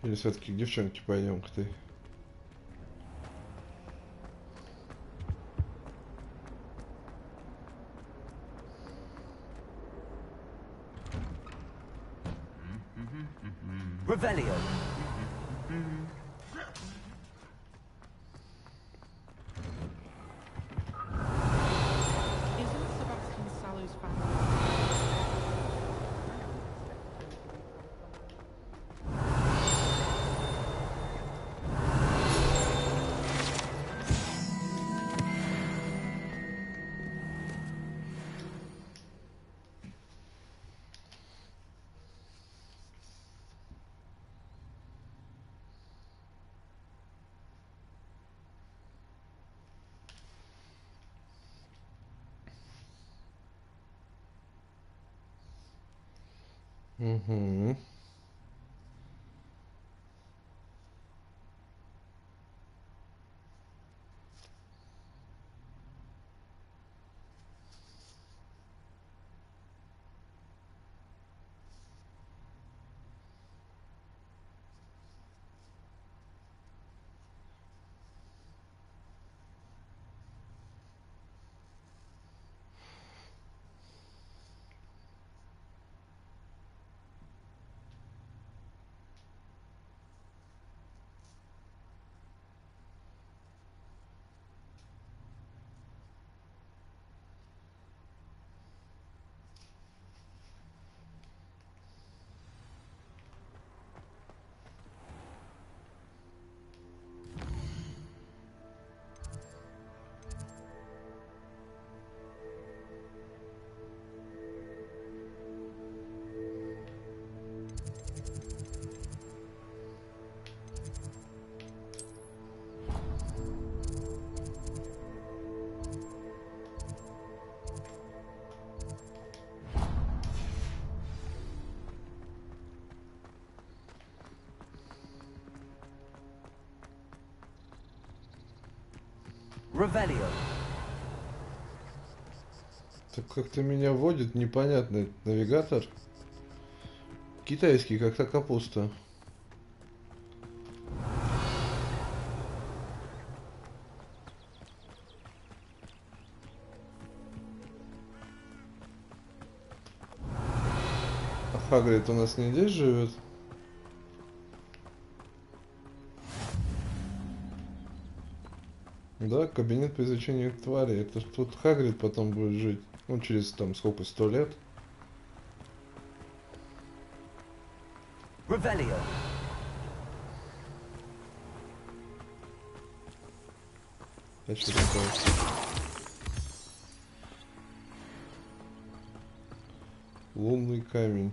Или все-таки к девчонке пойдем к ты? Revelio. Угу. Revelio. Так как-то меня вводит непонятный навигатор. Китайский, как-то капуста. А Хагрид у нас не здесь живет? Да, кабинет по изучению твари. Это ж тут Хагрид потом будет жить. Ну, через там сколько, 100 лет. Revelio. Это что такое? Лунный камень.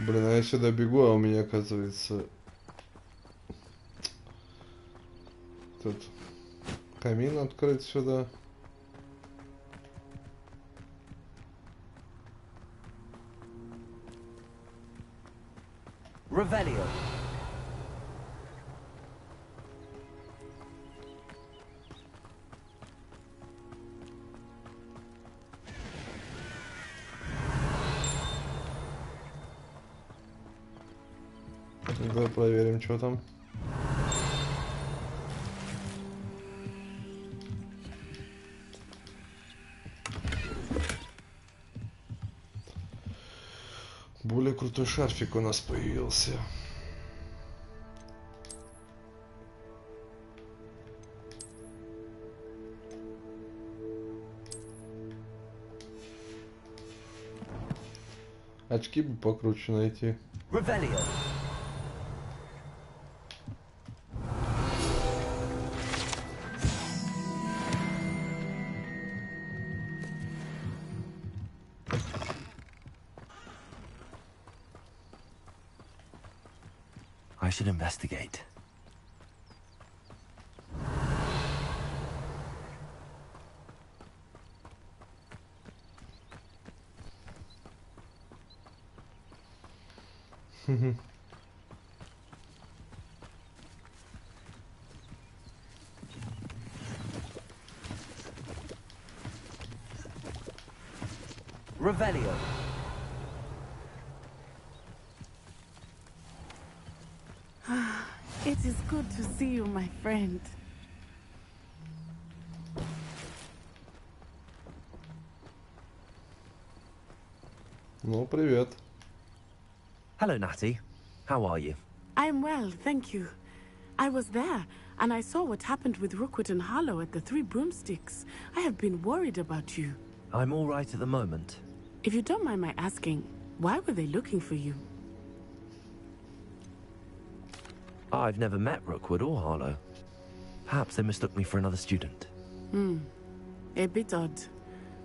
Блин, а я сюда бегу, а у меня, оказывается, тут камин открыт сюда. Revelio. Давай проверим, что там. Более крутой шарфик у нас появился. Очки бы покруче найти. Revelio. I should investigate. Revelio. It is good to see you, my friend. Ну, привет. Hello, Natty. How are you? I'm well, thank you. I was there, and I saw what happened with Rookwood and Harlow at the Three Broomsticks. I have been worried about you. I'm all right at the moment. If you don't mind my asking, why were they looking for you? I've never met Rookwood or Harlow. Perhaps they mistook me for another student. A bit odd.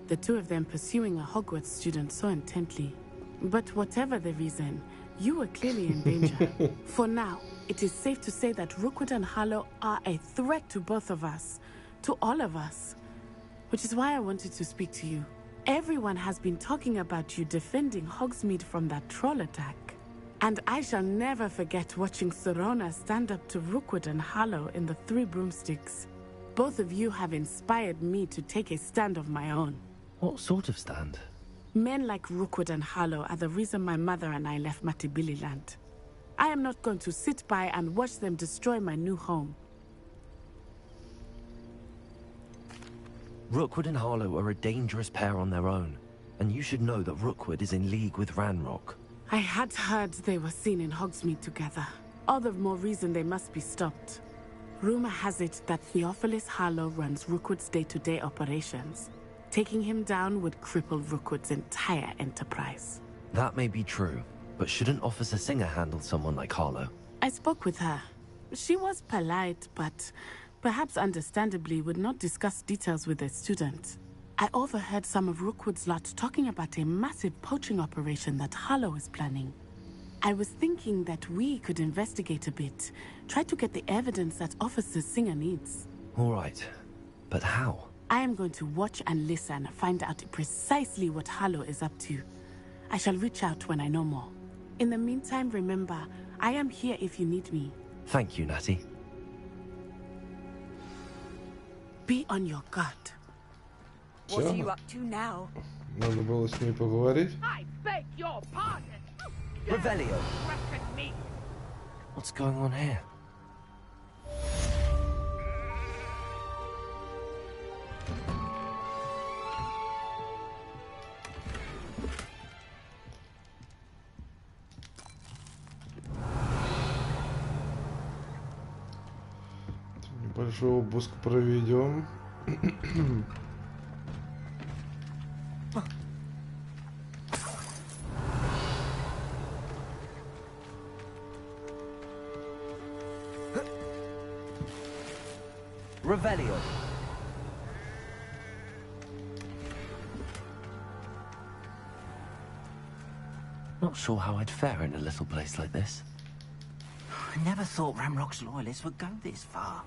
The two of them pursuing a Hogwarts student so intently. But whatever the reason, you were clearly in danger. For now, it is safe to say that Rookwood and Harlow are a threat to both of us. To all of us. Which is why I wanted to speak to you. Everyone has been talking about you defending Hogsmeade from that troll attack. And I shall never forget watching Serona stand up to Rookwood and Harlow in the Three Broomsticks. Both of you have inspired me to take a stand of my own. What sort of stand? Men like Rookwood and Harlow are the reason my mother and I left Matabeleland. I am not going to sit by and watch them destroy my new home. Rookwood and Harlow are a dangerous pair on their own, and you should know that Rookwood is in league with Ranrock. I had heard they were seen in Hogsmeade together. All the more reason they must be stopped. Rumor has it that Theophilus Harlow runs Rookwood's day-to-day operations. Taking him down would cripple Rookwood's entire enterprise. That may be true, but shouldn't Officer Singer handle someone like Harlow? I spoke with her. She was polite, but perhaps understandably would not discuss details with a student. I overheard some of Rookwood's lot talking about a massive poaching operation that Harlow is planning. I was thinking that we could investigate a bit, try to get the evidence that Officer Singer needs. All right, but how? I am going to watch and listen, find out precisely what Harlow is up to. I shall reach out when I know more. In the meantime, remember, I am here if you need me. Thank you, Natty. Be on your guard. What are you up to now? Надо было с ней поговорить. I beg your pardon. Revelio. Reckon me. What's going on here? Небольшой обыск проведем. Revelio. Not sure how I'd fare in a little place like this. I never thought Ramrock's loyalists would go this far.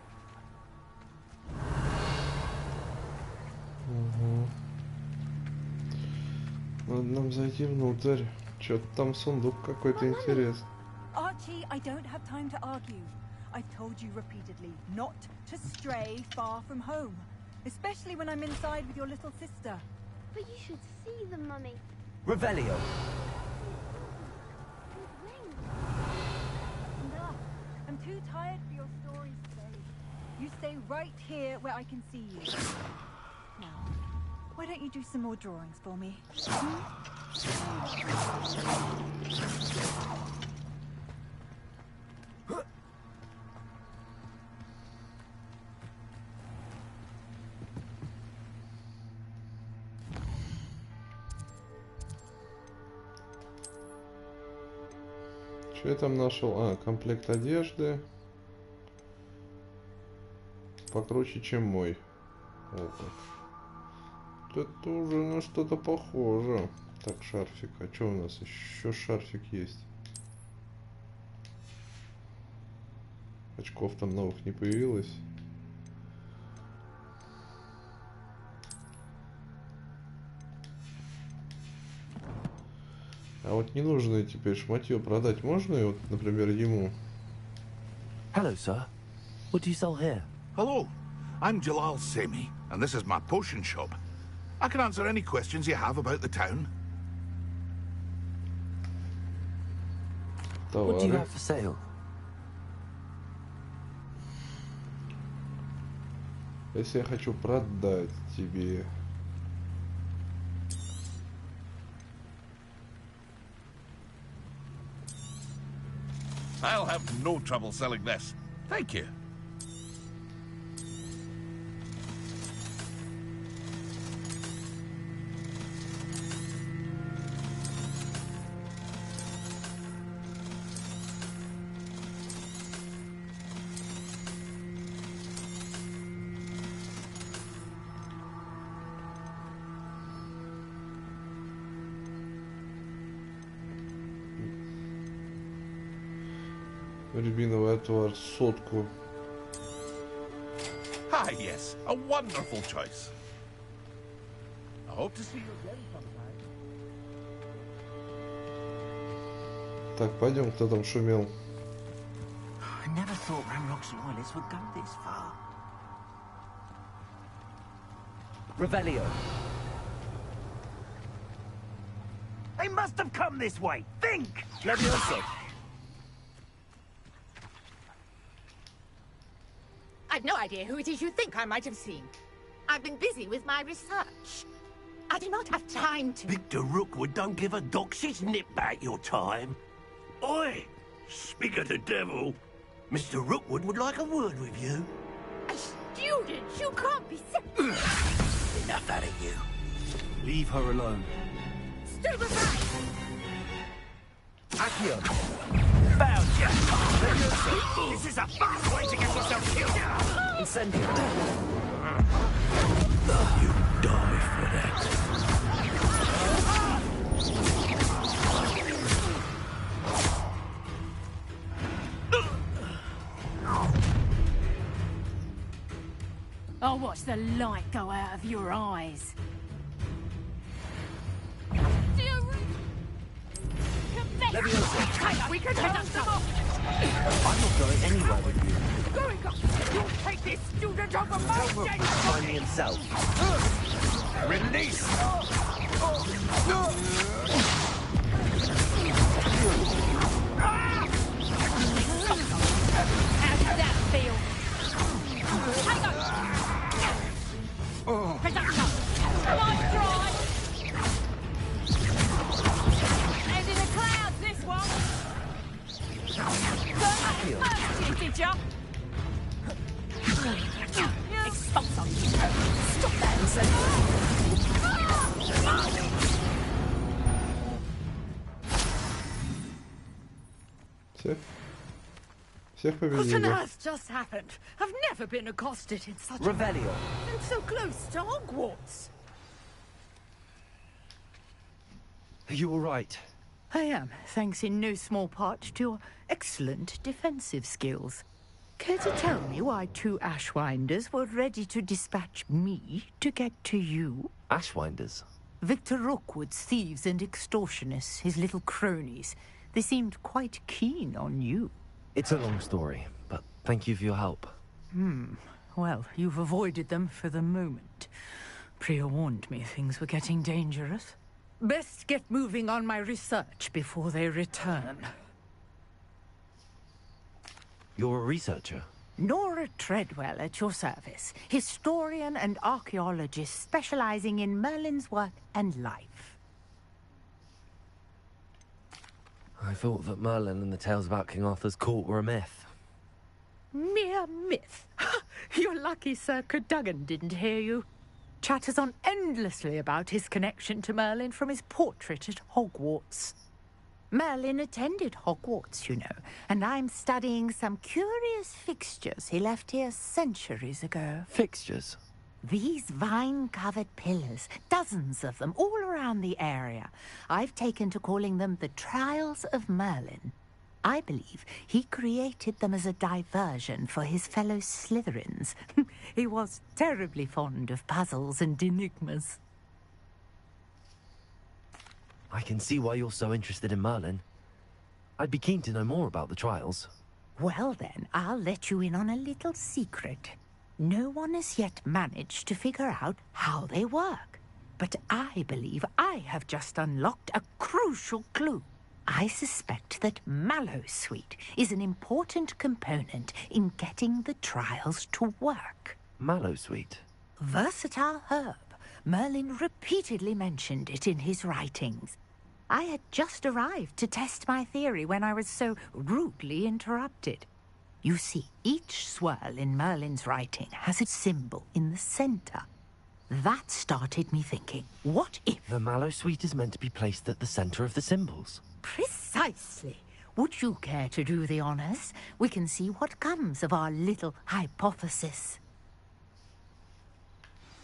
Надо нам зайти внутрь. Чё-то там сундук какой-то интересный. Archie, I don't have time to argue. I've told you repeatedly not to stray far from home, especially when I'm inside with your little sister. But you should see them, Mummy. Revelio. Enough. I'm too tired for your stories today. You stay right here where I can see you. Now, why don't you do some more drawings for me? Что я там нашел? Комплект одежды. Покруче, чем мой. Это уже на что-то похоже. Так, шарфик. А что у нас? Еще шарфик есть. Очков там новых не появилось. А вот ненужное теперь шматье продать можно? И вот, например, ему. Hello, sir. What do you sell here? Hello, I'm Jalal Semi, and this is my potion shop. I can answer any questions you have about the town. What do you have for sale? Если я хочу продать тебе. I'll have no trouble selling this. Thank you. Рябиновый отвар, сотку. Ah, yes, a wonderful choice. I hope to see you again sometime. Так, пойдем, кто там шумел. I never thought Ramrock's loyalists would go this far. Revelio. They must have come this way. Think! Levioso. I've no idea who it is you think I might have seen. I've been busy with my research. I do not have time to... Victor Rookwood don't give a doxy's nip back your time. Oi! Speak of the devil. Mr. Rookwood would like a word with you. A student? You can't be serious. Enough out of you. Leave her alone. Stupefy! Accio! Found you! This is a fast way to get yourself killed! Incendio! You die for that. I'll watch the light go out of your eyes. We can help them off! I'm not going anywhere with you. Going up! You'll take this student off of my dead Find me himself. Release! How does that feel? Hang on! Production! Nice try! And in the clouds, this one! Did ya? Expulso! Stop that, Всех What on победили. earth just happened? I've never been accosted in such Revelio. and so close to Hogwarts. Are you all right? I am, thanks in no small part to your excellent defensive skills. Care to tell me why 2 Ashwinders were ready to dispatch me to get to you? Ashwinders? Victor Rookwood's thieves and extortionists, his little cronies. They seemed quite keen on you. It's a long story, but thank you for your help. Well, you've avoided them for the moment. Priya warned me things were getting dangerous. Best get moving on my research before they return. You're a researcher? Nora Treadwell at your service. Historian and archaeologist specializing in Merlin's work and life. I thought that Merlin and the tales about King Arthur's court were a myth. Mere myth. You're lucky Sir Cadogan didn't hear you. Chatters on endlessly about his connection to Merlin from his portrait at Hogwarts. Merlin attended Hogwarts, you know, and I'm studying some curious fixtures he left here centuries ago. Fixtures? These vine-covered pillars, dozens of them, all around the area. I've taken to calling them the Trials of Merlin. I believe he created them as a diversion for his fellow Slytherins. He was terribly fond of puzzles and enigmas. I can see why you're so interested in Merlin. I'd be keen to know more about the trials. Well then, I'll let you in on a little secret. No one has yet managed to figure out how they work. But I believe I have just unlocked a crucial clue. I suspect that Mallowsweet is an important component in getting the trials to work. Mallowsweet? Versatile herb. Merlin repeatedly mentioned it in his writings. I had just arrived to test my theory when I was so rudely interrupted. You see, each swirl in Merlin's writing has a symbol in the center. That started me thinking, what if... The Mallowsweet is meant to be placed at the center of the symbols. Precisely. Would you care to do the honors? We can see what comes of our little hypothesis.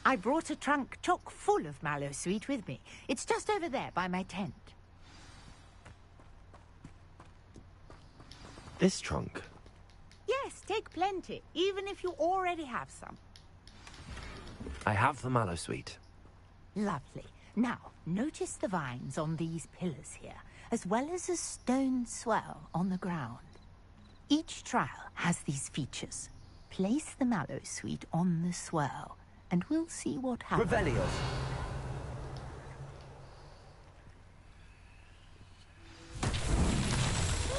I brought a trunk chock full of Mallowsweet with me. It's just over there by my tent. This trunk? Yes, take plenty, even if you already have some. I have the Mallowsweet. Lovely. Now, notice the vines on these pillars here, as well as a stone swell on the ground. Each trial has these features. Place the Mallowsweet on the swirl, and we'll see what happens. Revelio.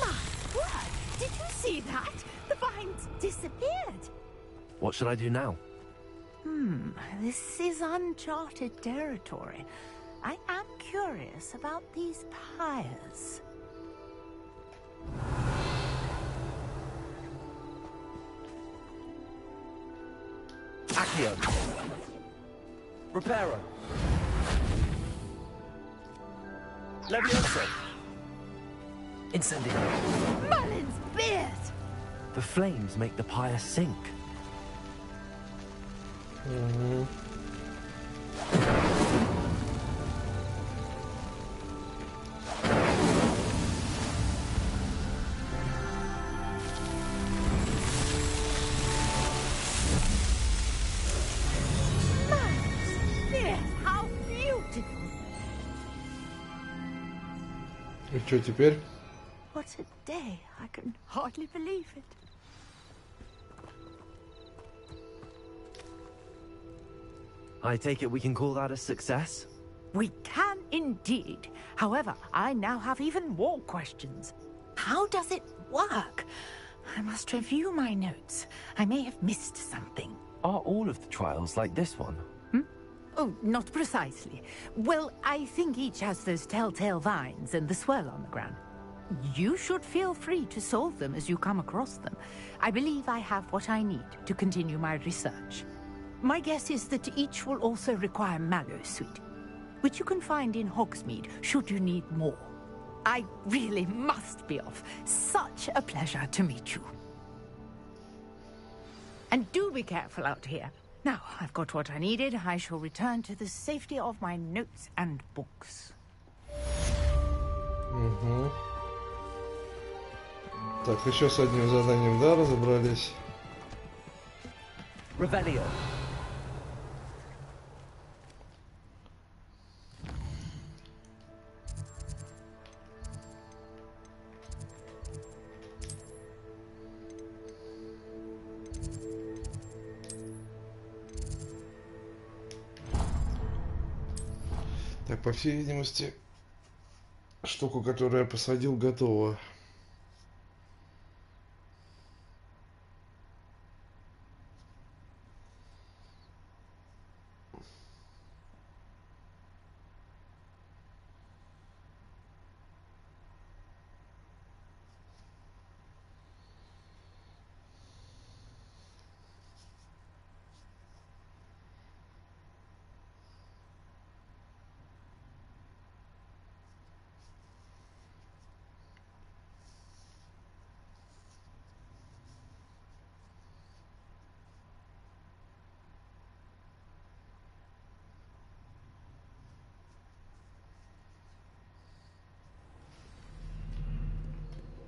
My word! Did you see that? The vines disappeared. What should I do now? This is uncharted territory. I am curious about these pyres. Accio. Reparo. Levioso. Incendio. Merlin's beard! The flames make the pyre sink. How beautiful! И что теперь? What a day. I can hardly believe it. I take it we can call that a success? We can indeed. However, I now have even more questions. How does it work? I must review my notes. I may have missed something. Are all of the trials like this one? Oh, not precisely. Well, I think each has those telltale vines and the swirl on the ground. You should feel free to solve them as you come across them. I believe I have what I need to continue my research. My guess is that each will also require Mallowsweet, which you can find in Hogsmeade should you need more. I really must be off. Such a pleasure to meet you. And do be careful out here. Now, I've got what I needed. I shall return to the safety of my notes and books. Так, еще с одним заданием, да, разобрались? Revelio. Так, по всей видимости, штуку, которую я посадил, готова.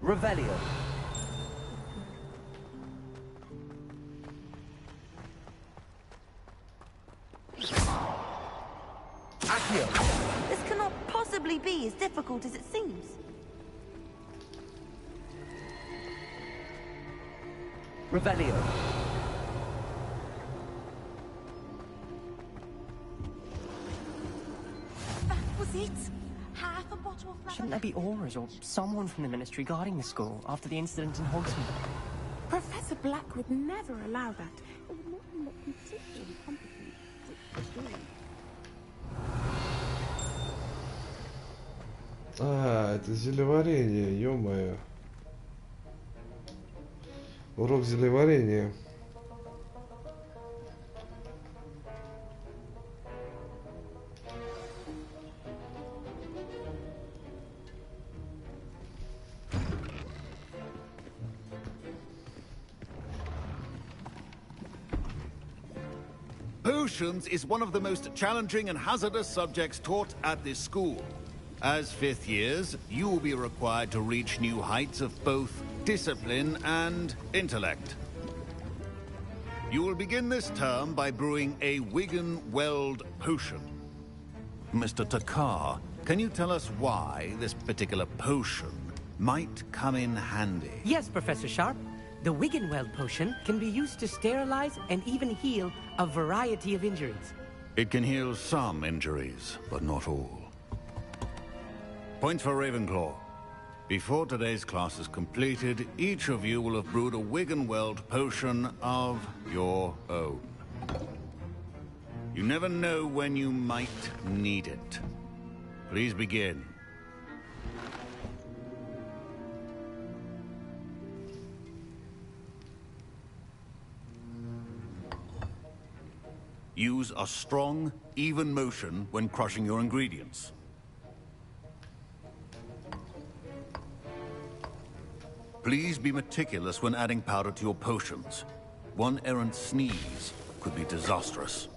Revelio. Accio. This cannot possibly be as difficult as it seems. Revelio. That was it. Half a bottle of Shouldn't there be aurors or someone from the ministry guarding the school after the incident in Hogsmeade? Professor Black would never allow that. It would not be what particularly competent to do. А, это зелеварение, ё-моё. Урок зелеварения. Potions is one of the most challenging and hazardous subjects taught at this school. As fifth years, you will be required to reach new heights of both discipline and intellect. You will begin this term by brewing a Wigan-Weld potion. Mr. Takkar, can you tell us why this particular potion might come in handy? Yes, Professor Sharp. The Wigan-Weld potion can be used to sterilize and even heal a variety of injuries. It can heal some injuries, but not all. Points for Ravenclaw. Before today's class is completed, each of you will have brewed a Wigan-Weld potion of your own. You never know when you might need it. Please begin. Use a strong, even motion when crushing your ingredients. Please be meticulous when adding powder to your potions. One errant sneeze could be disastrous.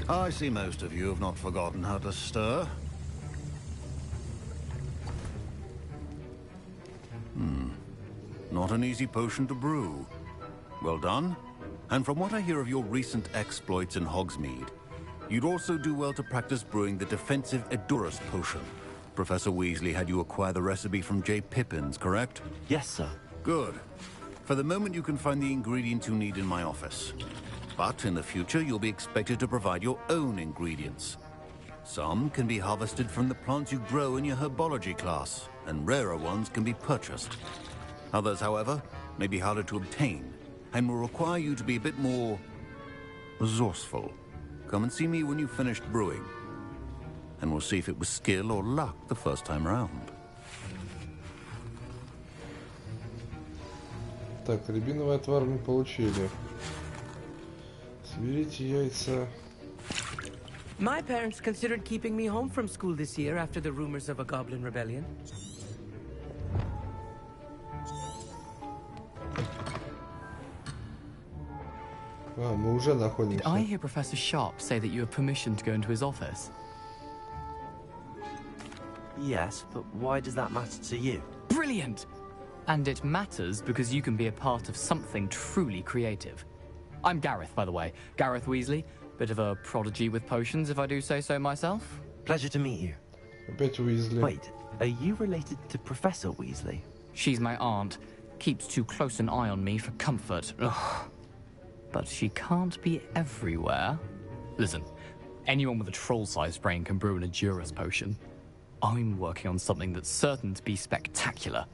I see most of you have not forgotten how to stir. Not an easy potion to brew. Well done. And from what I hear of your recent exploits in Hogsmeade, you'd also do well to practice brewing the defensive Edurus potion. Professor Weasley had you acquire the recipe from J. Pippin's, correct? Yes, sir. Good. For the moment, you can find the ingredients you need in my office. But in the future, you'll be expected to provide your own ingredients. Some can be harvested from the plants you grow in your herbology class, and rarer ones can be purchased. Others, however, may be harder to obtain, and will require you to be a bit more resourceful. Come and see me when you've finished brewing, and we'll see if it was skill or luck the first time round. Так, рябиновый отвар мы получили. Соберите яйца. My parents considered keeping me home from school this year after the rumors of a goblin rebellion. Мы уже находимся. Did I hear Professor Sharp say that you have permission to go into his office? Yes, but why does that matter to you? Brilliant! And it matters because you can be a part of something truly creative. I'm Gareth, by the way. Gareth Weasley. Bit of a prodigy with potions, if I do say so myself. Pleasure to meet you. Опять Weasley. Wait, are you related to Professor Weasley? She's my aunt. Keeps too close an eye on me for comfort. Ugh. But she can't be everywhere. Listen, anyone with a troll-sized brain can brew an Edurus potion. I'm working on something that's certain to be spectacular.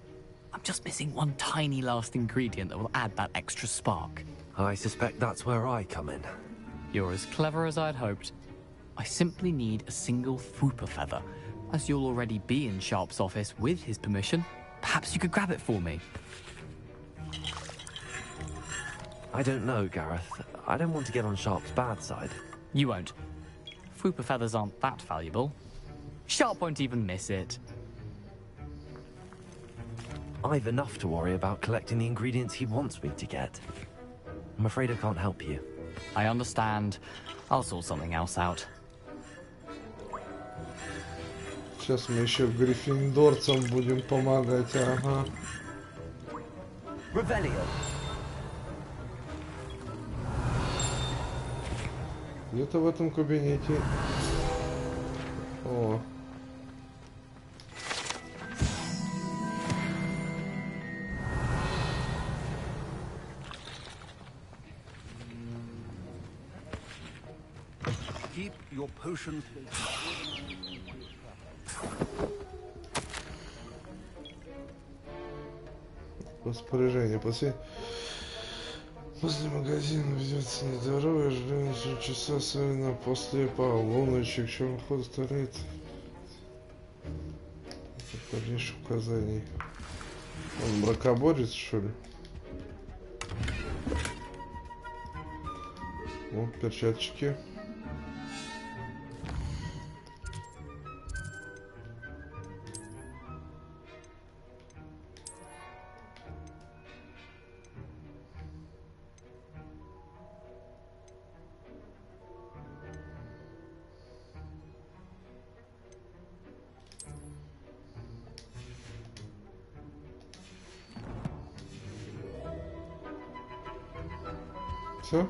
I'm just missing one tiny last ingredient that will add that extra spark. I suspect that's where I come in. You're as clever as I'd hoped. I simply need a single Fwooper feather. As you'll already be in Sharp's office with his permission, perhaps you could grab it for me. I don't know, Gareth. I don't want to get on Sharp's bad side. You won't. Fwooper feathers aren't that valuable. Sharp won't even miss it. I've enough to worry about collecting the ingredients he wants me to get. I'm afraid I can't help you. I understand. I'll sort something else out. Сейчас мы еще гриффиндорцам будем помогать, ага. Rebellion. Где-то в этом кабинете. О. Keep your potions. Распоряжение. После магазина ведется недорого, ждем часа, особенно после полуночи, к чему ход стоит. Дальнейших указаний. Он бракоборец, что ли? Вот перчаточки.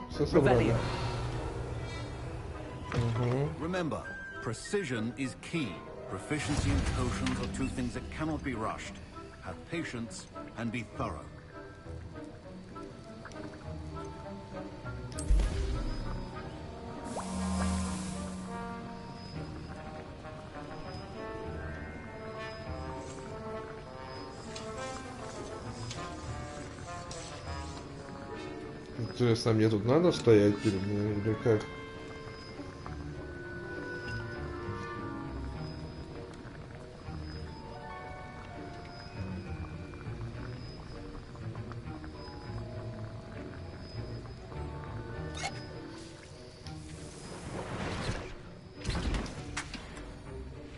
Все собрали. Remember, precision is key. Proficiency in potions are two things that cannot be rushed. Have patience and be thorough. Угу. Интересно, мне тут надо стоять перед ней или как?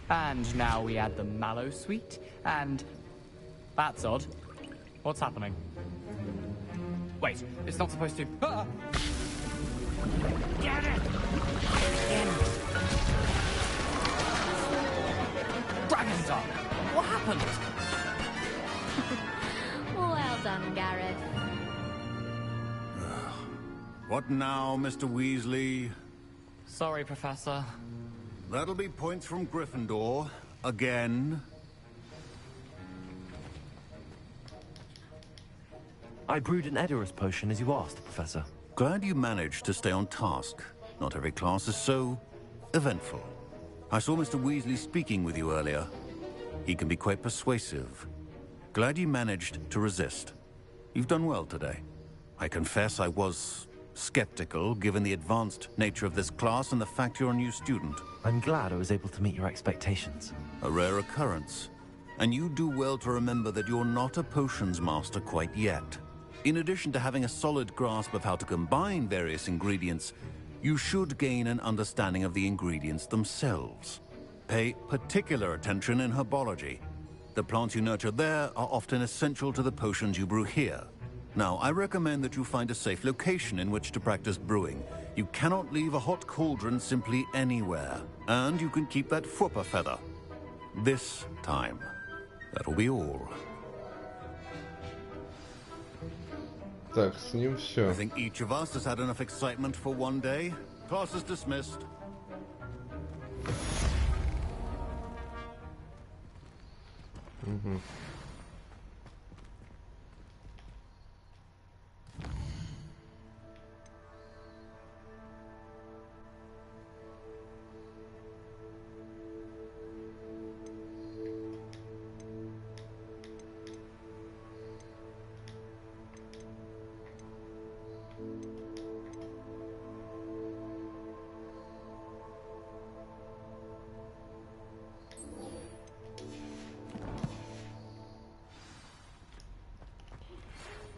And now we add the mallow sweet, and that's odd. What's happening? Wait, it's not supposed to. Ah! Get it! Dragon's Ark! What happened? Well done, Gareth. What now, Mr. Weasley? Sorry, Professor. That'll be points from Gryffindor. Again. I brewed an Edorus potion as you asked, Professor. Glad you managed to stay on task. Not every class is so eventful. I saw Mr. Weasley speaking with you earlier. He can be quite persuasive. Glad you managed to resist. You've done well today. I confess I was skeptical, given the advanced nature of this class and the fact you're a new student. I'm glad I was able to meet your expectations. A rare occurrence. And you do well to remember that you're not a potions master quite yet. In addition to having a solid grasp of how to combine various ingredients, you should gain an understanding of the ingredients themselves. Pay particular attention in herbology. The plants you nurture there are often essential to the potions you brew here. Now, I recommend that you find a safe location in which to practice brewing. You cannot leave a hot cauldron simply anywhere. And you can keep that Fwooper feather. This time. That'll be all. Так, с ним все. I think each of us has had enough excitement for one day. Class is dismissed. Угу.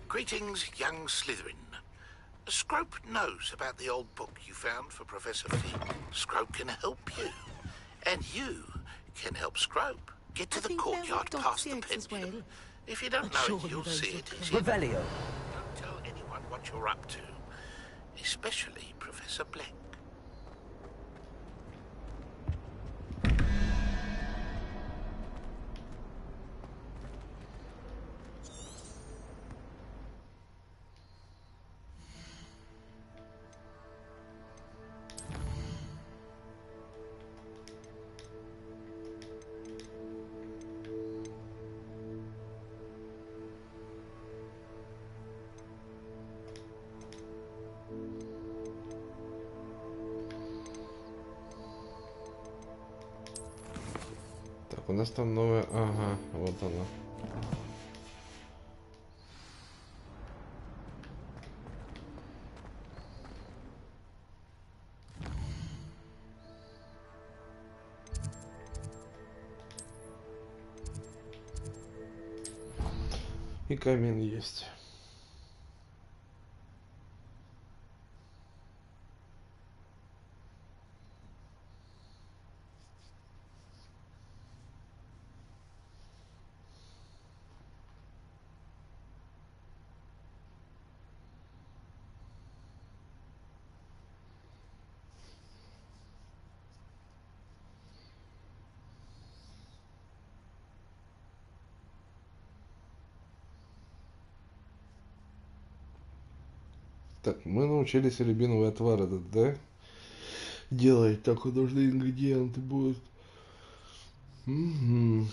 Greetings, young Slytherin. Scrope knows about the old book you found for Professor Fig. Scrope can help you. And you can help Scrope get to the courtyard past the pendulum. If you don't know it, you'll see it. Revelio. Don't tell anyone what you're up to. Especially Professor Black. Так, у нас там новая... Ага, вот она. И камин есть. Так, мы научились рябиновый отвар этот, да? Делать. Так, нужны ингредиенты будут. Угу.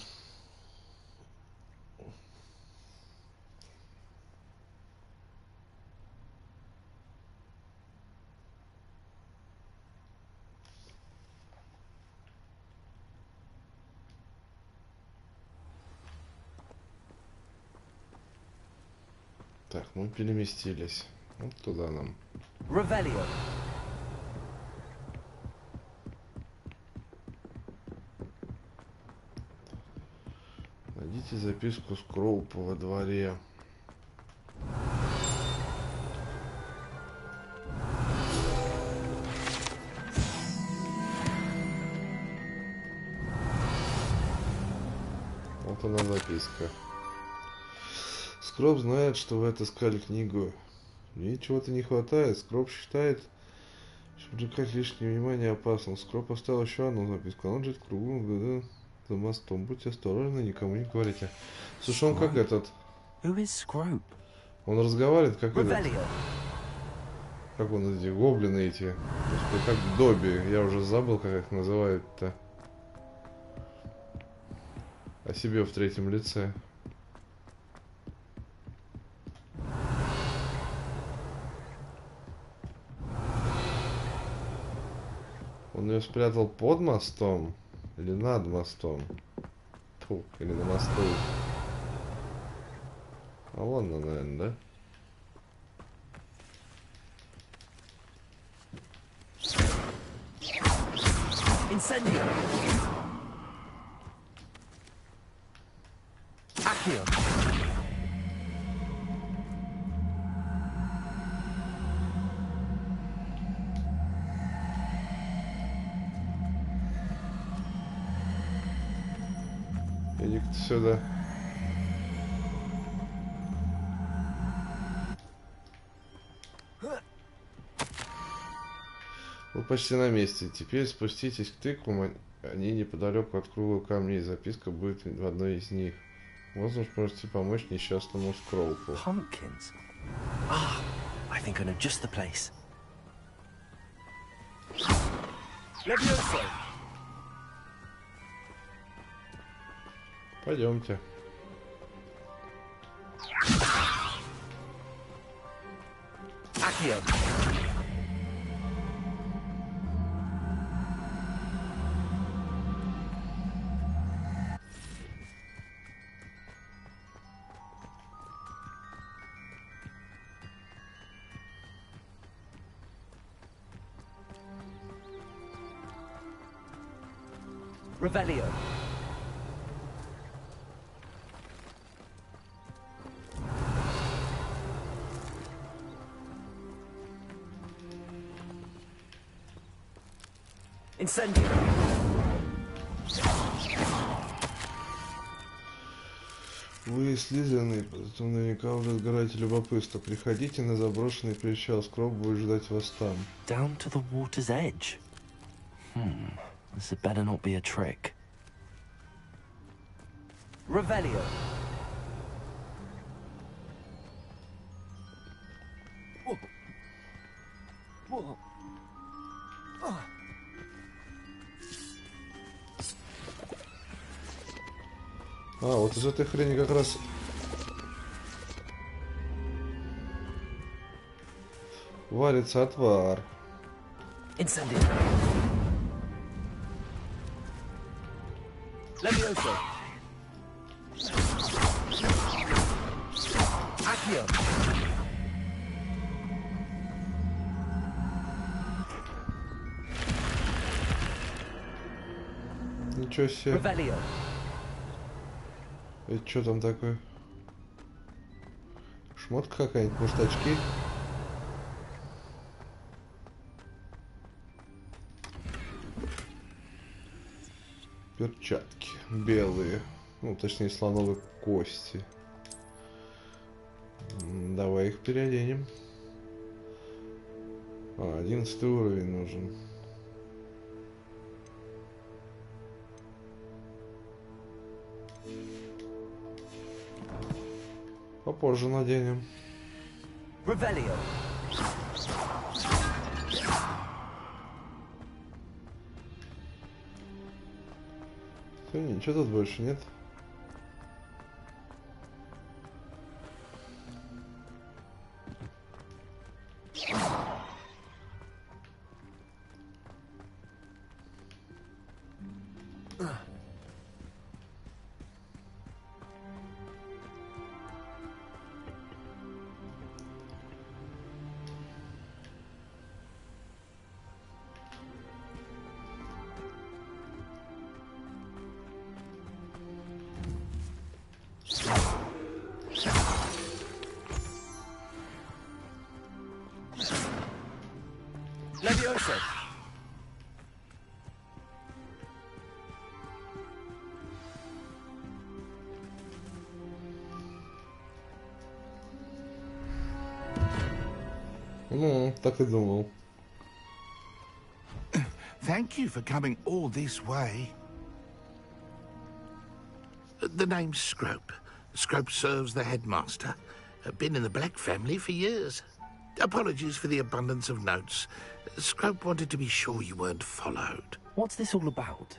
Так, мы переместились. Вот туда нам. Revelio. Найдите записку Скроупа во дворе. Вот она записка. Скроуп знает, что вы отыскали книгу. Ей чего-то не хватает. Скроуп считает, что привлекать лишнее внимание опасно. Скроуп оставил еще одну записку. Он жит кругом за мостом. Будьте осторожны, никому не говорите. Слушай, он как этот. Он разговаривает как этот. Как он эти гоблины эти. Господи, как Добби. Я уже забыл, как их называют-то. О себе в третьем лице. Он ее спрятал под мостом или над мостом? Фу, или на мосту. А вон она, наверное, да? Incendio. Accio. Иди-ка сюда. Вы почти на месте. Теперь спуститесь к тыквам. Они неподалеку от круглого камня, и записка будет в одной из них. Возможно, можете помочь несчастному Скроупу. Pumpkins. Ah, I think I know just the place. Levioso. Пойдемте. Accio. Revelio. Incendio. Вы исследованы, поэтому наверняка уже сгораете любопытство. Приходите на заброшенный причал, Скроуп будет ждать вас там. Down to the water's edge. This had better not be a trick. Revelio. Whoa. Whoa. А, вот из этой хрени как раз варится отвар. Incendio. Levioso. Accio. Ничего себе. Revelio. Это что там такое? Шмотка какая-нибудь, может, очки? Перчатки белые, ну точнее слоновые кости. Давай их переоденем. 11 уровень нужен. Попозже наденем. Revelio. Все, ничего тут больше нет. Ну, так и думал. Thank you for coming all this way. The name's Scrope. Scrope serves the headmaster. Been in the Black family for years. Apologies for the abundance of notes. Scrope wanted to be sure you weren't followed. What's this all about?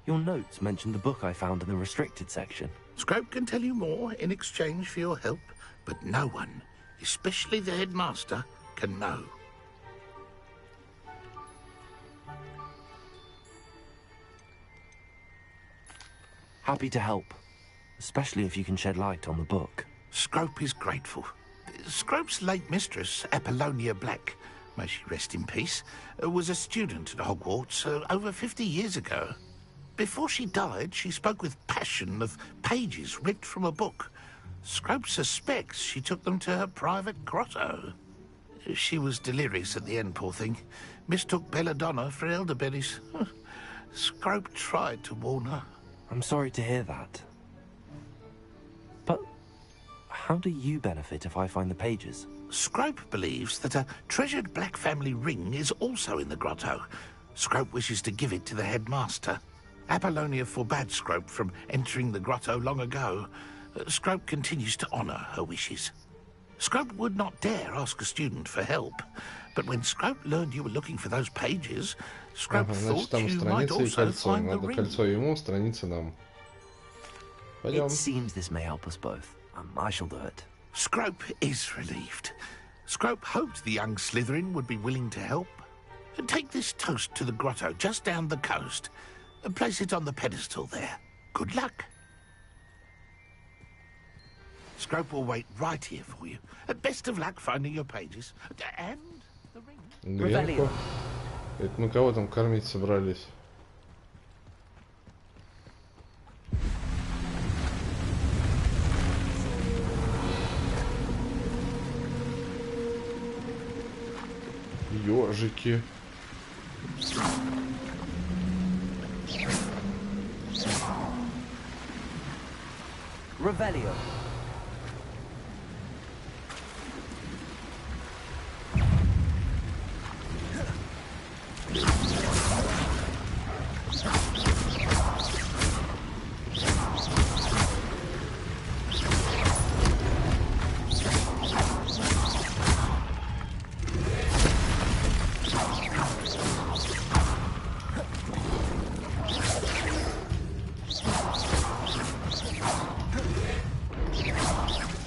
Your notes mentioned the book I found in the restricted section. Scrope can tell you more in exchange for your help, but no one, especially the headmaster, can know. Happy to help, especially if you can shed light on the book. Scrope is grateful. Scrope's late mistress, Apollonia Black, may she rest in peace, was a student at Hogwarts over 50 years ago. Before she died, she spoke with passion of pages ripped from a book. Scrope suspects she took them to her private grotto. She was delirious at the end, poor thing. Mistook belladonna for elderberries. Scrope tried to warn her. I'm sorry to hear that. But how do you benefit if I find the pages? Scrope believes that a treasured Black family ring is also in the grotto. Scrope wishes to give it to the headmaster. Apollonia forbade Scrope from entering the grotto long ago. Scrope continues to honor her wishes. Scrope would not dare ask a student for help, but when Scrope learned you were looking for those pages, Scrope thought you might also find the ring. Кольцо ему, страница нам. Пойдем. It seems this may help us both. I shall do it. Scrope is relieved. Scrope hoped the young Slytherin would be willing to help. Take this toast to the grotto just down the coast and place it on the pedestal there. Good luck. Scrope will wait right here for you. Best of luck finding your pages. And the ring. Гренку. Это мы кого там кормить собрались? Ёжики. Revelio.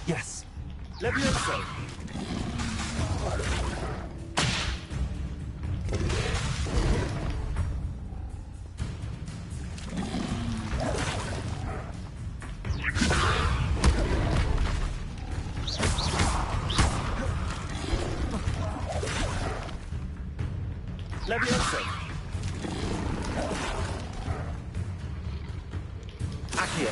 Yes. Levioso. Levioso. Accio.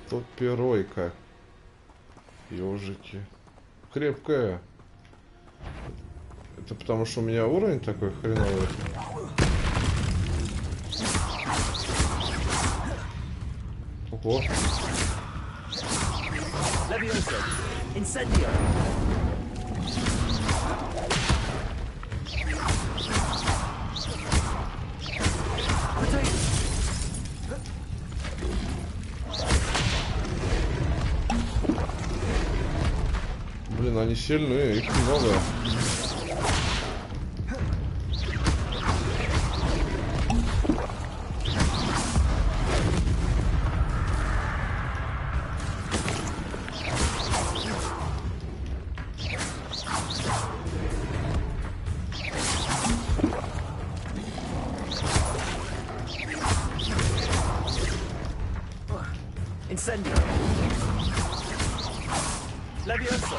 Тут перойка. Ёжики. Крепкая. Это потому что у меня уровень такой хреновый. Ого. Levioso. Incendio. Блин, они сильные, их много. Incendio. Levioso.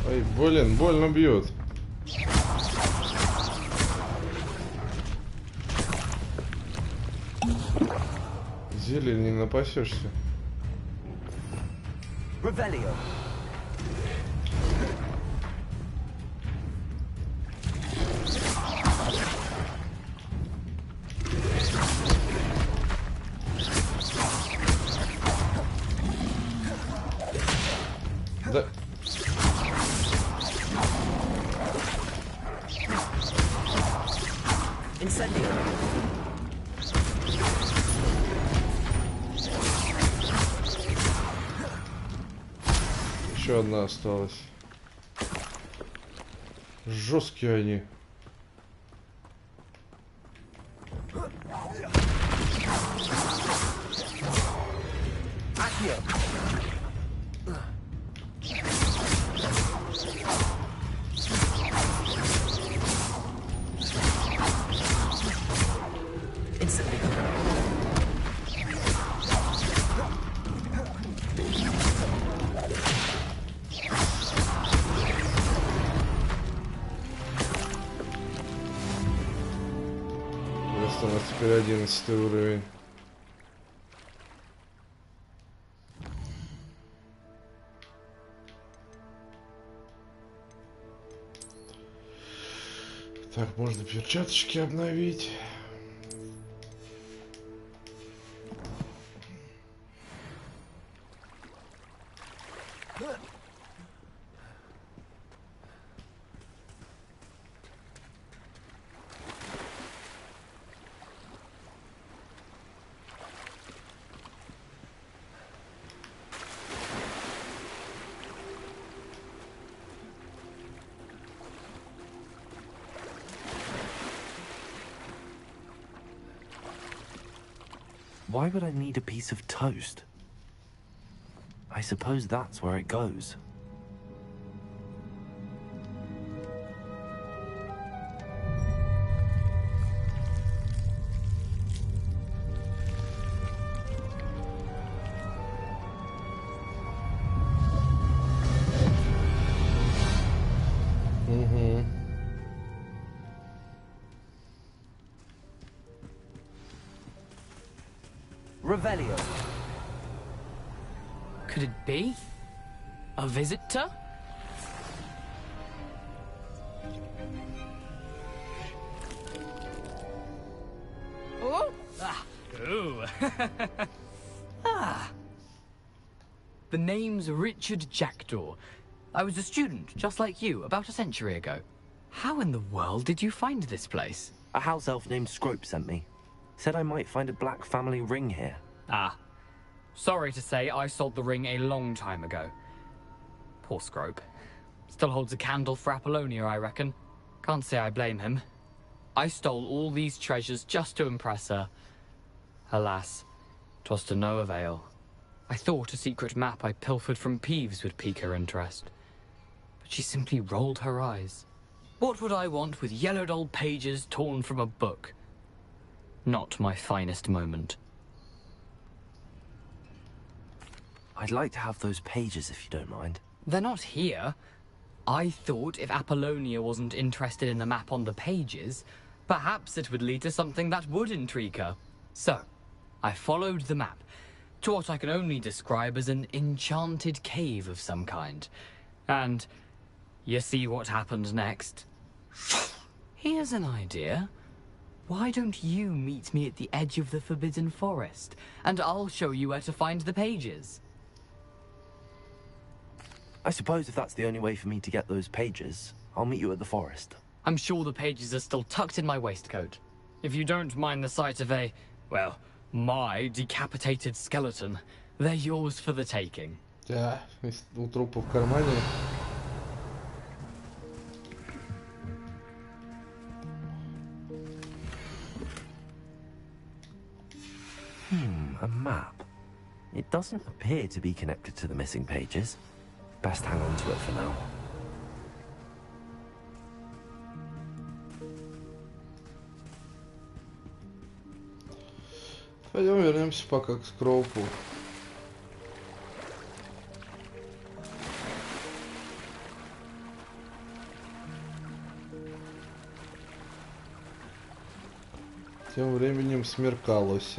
Ой, блин, больно бьет. Зелень не напасешься. Revelio. еще одна осталась. Жесткие они. У нас теперь 11 уровень. Так, можно перчаточки обновить. Why would I need a piece of toast? I suppose that's where it goes. Revelio. Could it be? A visitor? Oh! Ah. Ooh. Ah. The name's Richard Jackdaw. I was a student, just like you, about a century ago. How in the world did you find this place? A house elf named Scrope sent me. Said I might find a black family ring here. Ah. Sorry to say, I sold the ring a long time ago. Poor Scrope. Still holds a candle for Apollonia, I reckon. Can't say I blame him. I stole all these treasures just to impress her. Alas, 'twas to no avail. I thought a secret map I pilfered from Peeves would pique her interest. But she simply rolled her eyes. What would I want with yellowed old pages torn from a book? Not my finest moment. I'd like to have those pages if you don't mind. They're not here. I thought if Apollonia wasn't interested in the map on the pages, perhaps it would lead to something that would intrigue her. So, I followed the map to what I can only describe as an enchanted cave of some kind. And you see what happened next? Here's an idea. Why don't you meet me at the edge of the Forbidden Forest, and I'll show you where to find the pages? I suppose if that's the only way for me to get those pages, I'll meet you at the forest. I'm sure the pages are still tucked in my waistcoat. If you don't mind the sight of a, well, my decapitated skeleton, they're yours for the taking. Да, у трупа в кармане. A map. It doesn't appear to be connected to the missing pages. Best hang on to it for now. Пойдем вернемся пока к Скроупу. Тем временем смеркалось.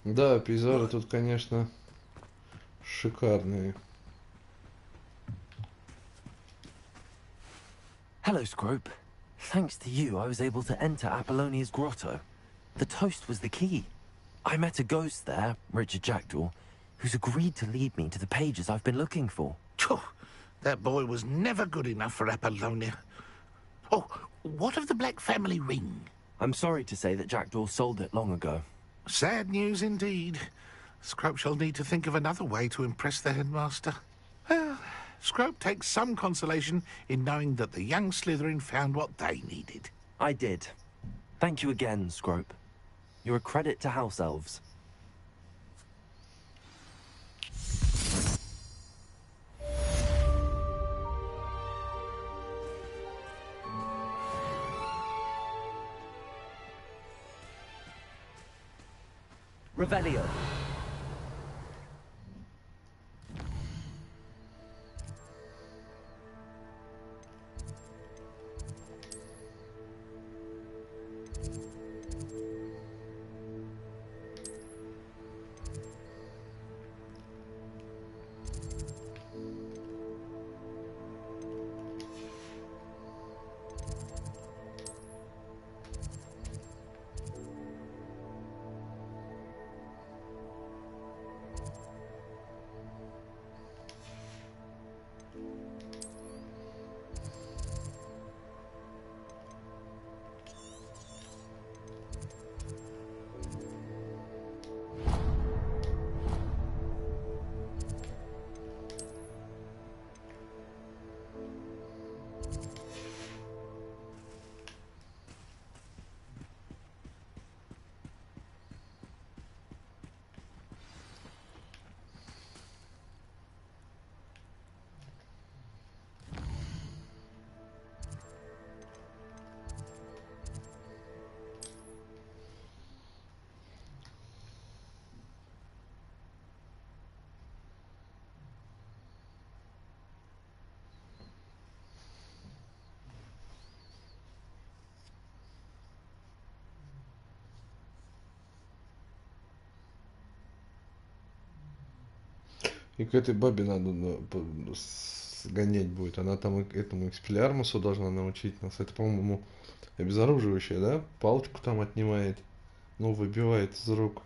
Да, пейзажи тут, конечно, шикарные. Hello, Scrope. Thanks to you, I was able to enter Apollonia's grotto. The toast was the key. I met a ghost there, Richard Jackdaw, who's agreed to lead me to the pages I've been looking for. That boy was never good enough for Apollonia. Oh, what of the Black family ring? I'm sorry to say that Jackdaw sold it long ago. Sad news indeed. Scrope shall need to think of another way to impress the headmaster. Well, Scrope takes some consolation in knowing that the young Slytherin found what they needed. I did. Thank you again, Scrope. You're a credit to House Elves. Revelio. И к этой бабе надо сгонять будет. Она там этому экспеллиармусу должна научить нас. Это, по-моему, обезоруживающее, да? Палочку там отнимает. Ну, выбивает из рук.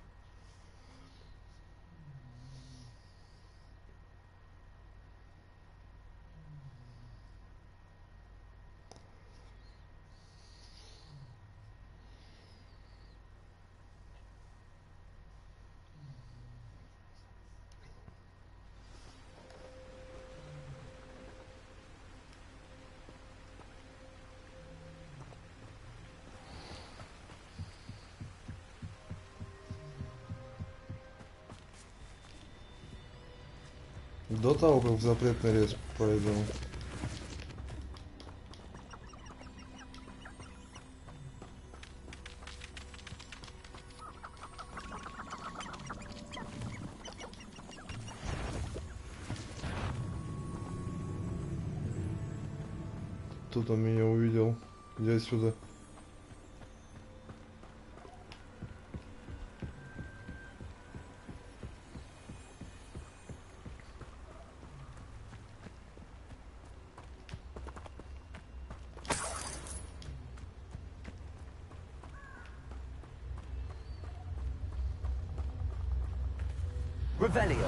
До того, как в запретный лес пойду. Тут он меня увидел. Иди отсюда. Revelio.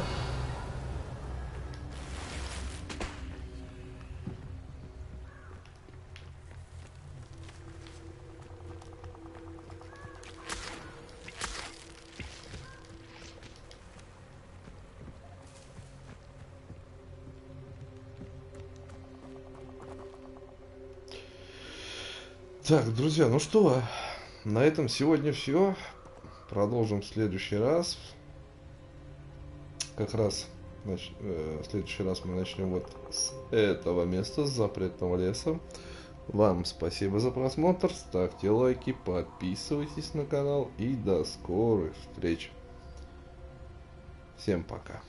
Так, друзья, ну что, на этом сегодня все. Продолжим в следующий раз. Как раз в следующий раз мы начнем вот с этого места, с запретного леса. Вам спасибо за просмотр, ставьте лайки, подписывайтесь на канал и до скорых встреч. Всем пока.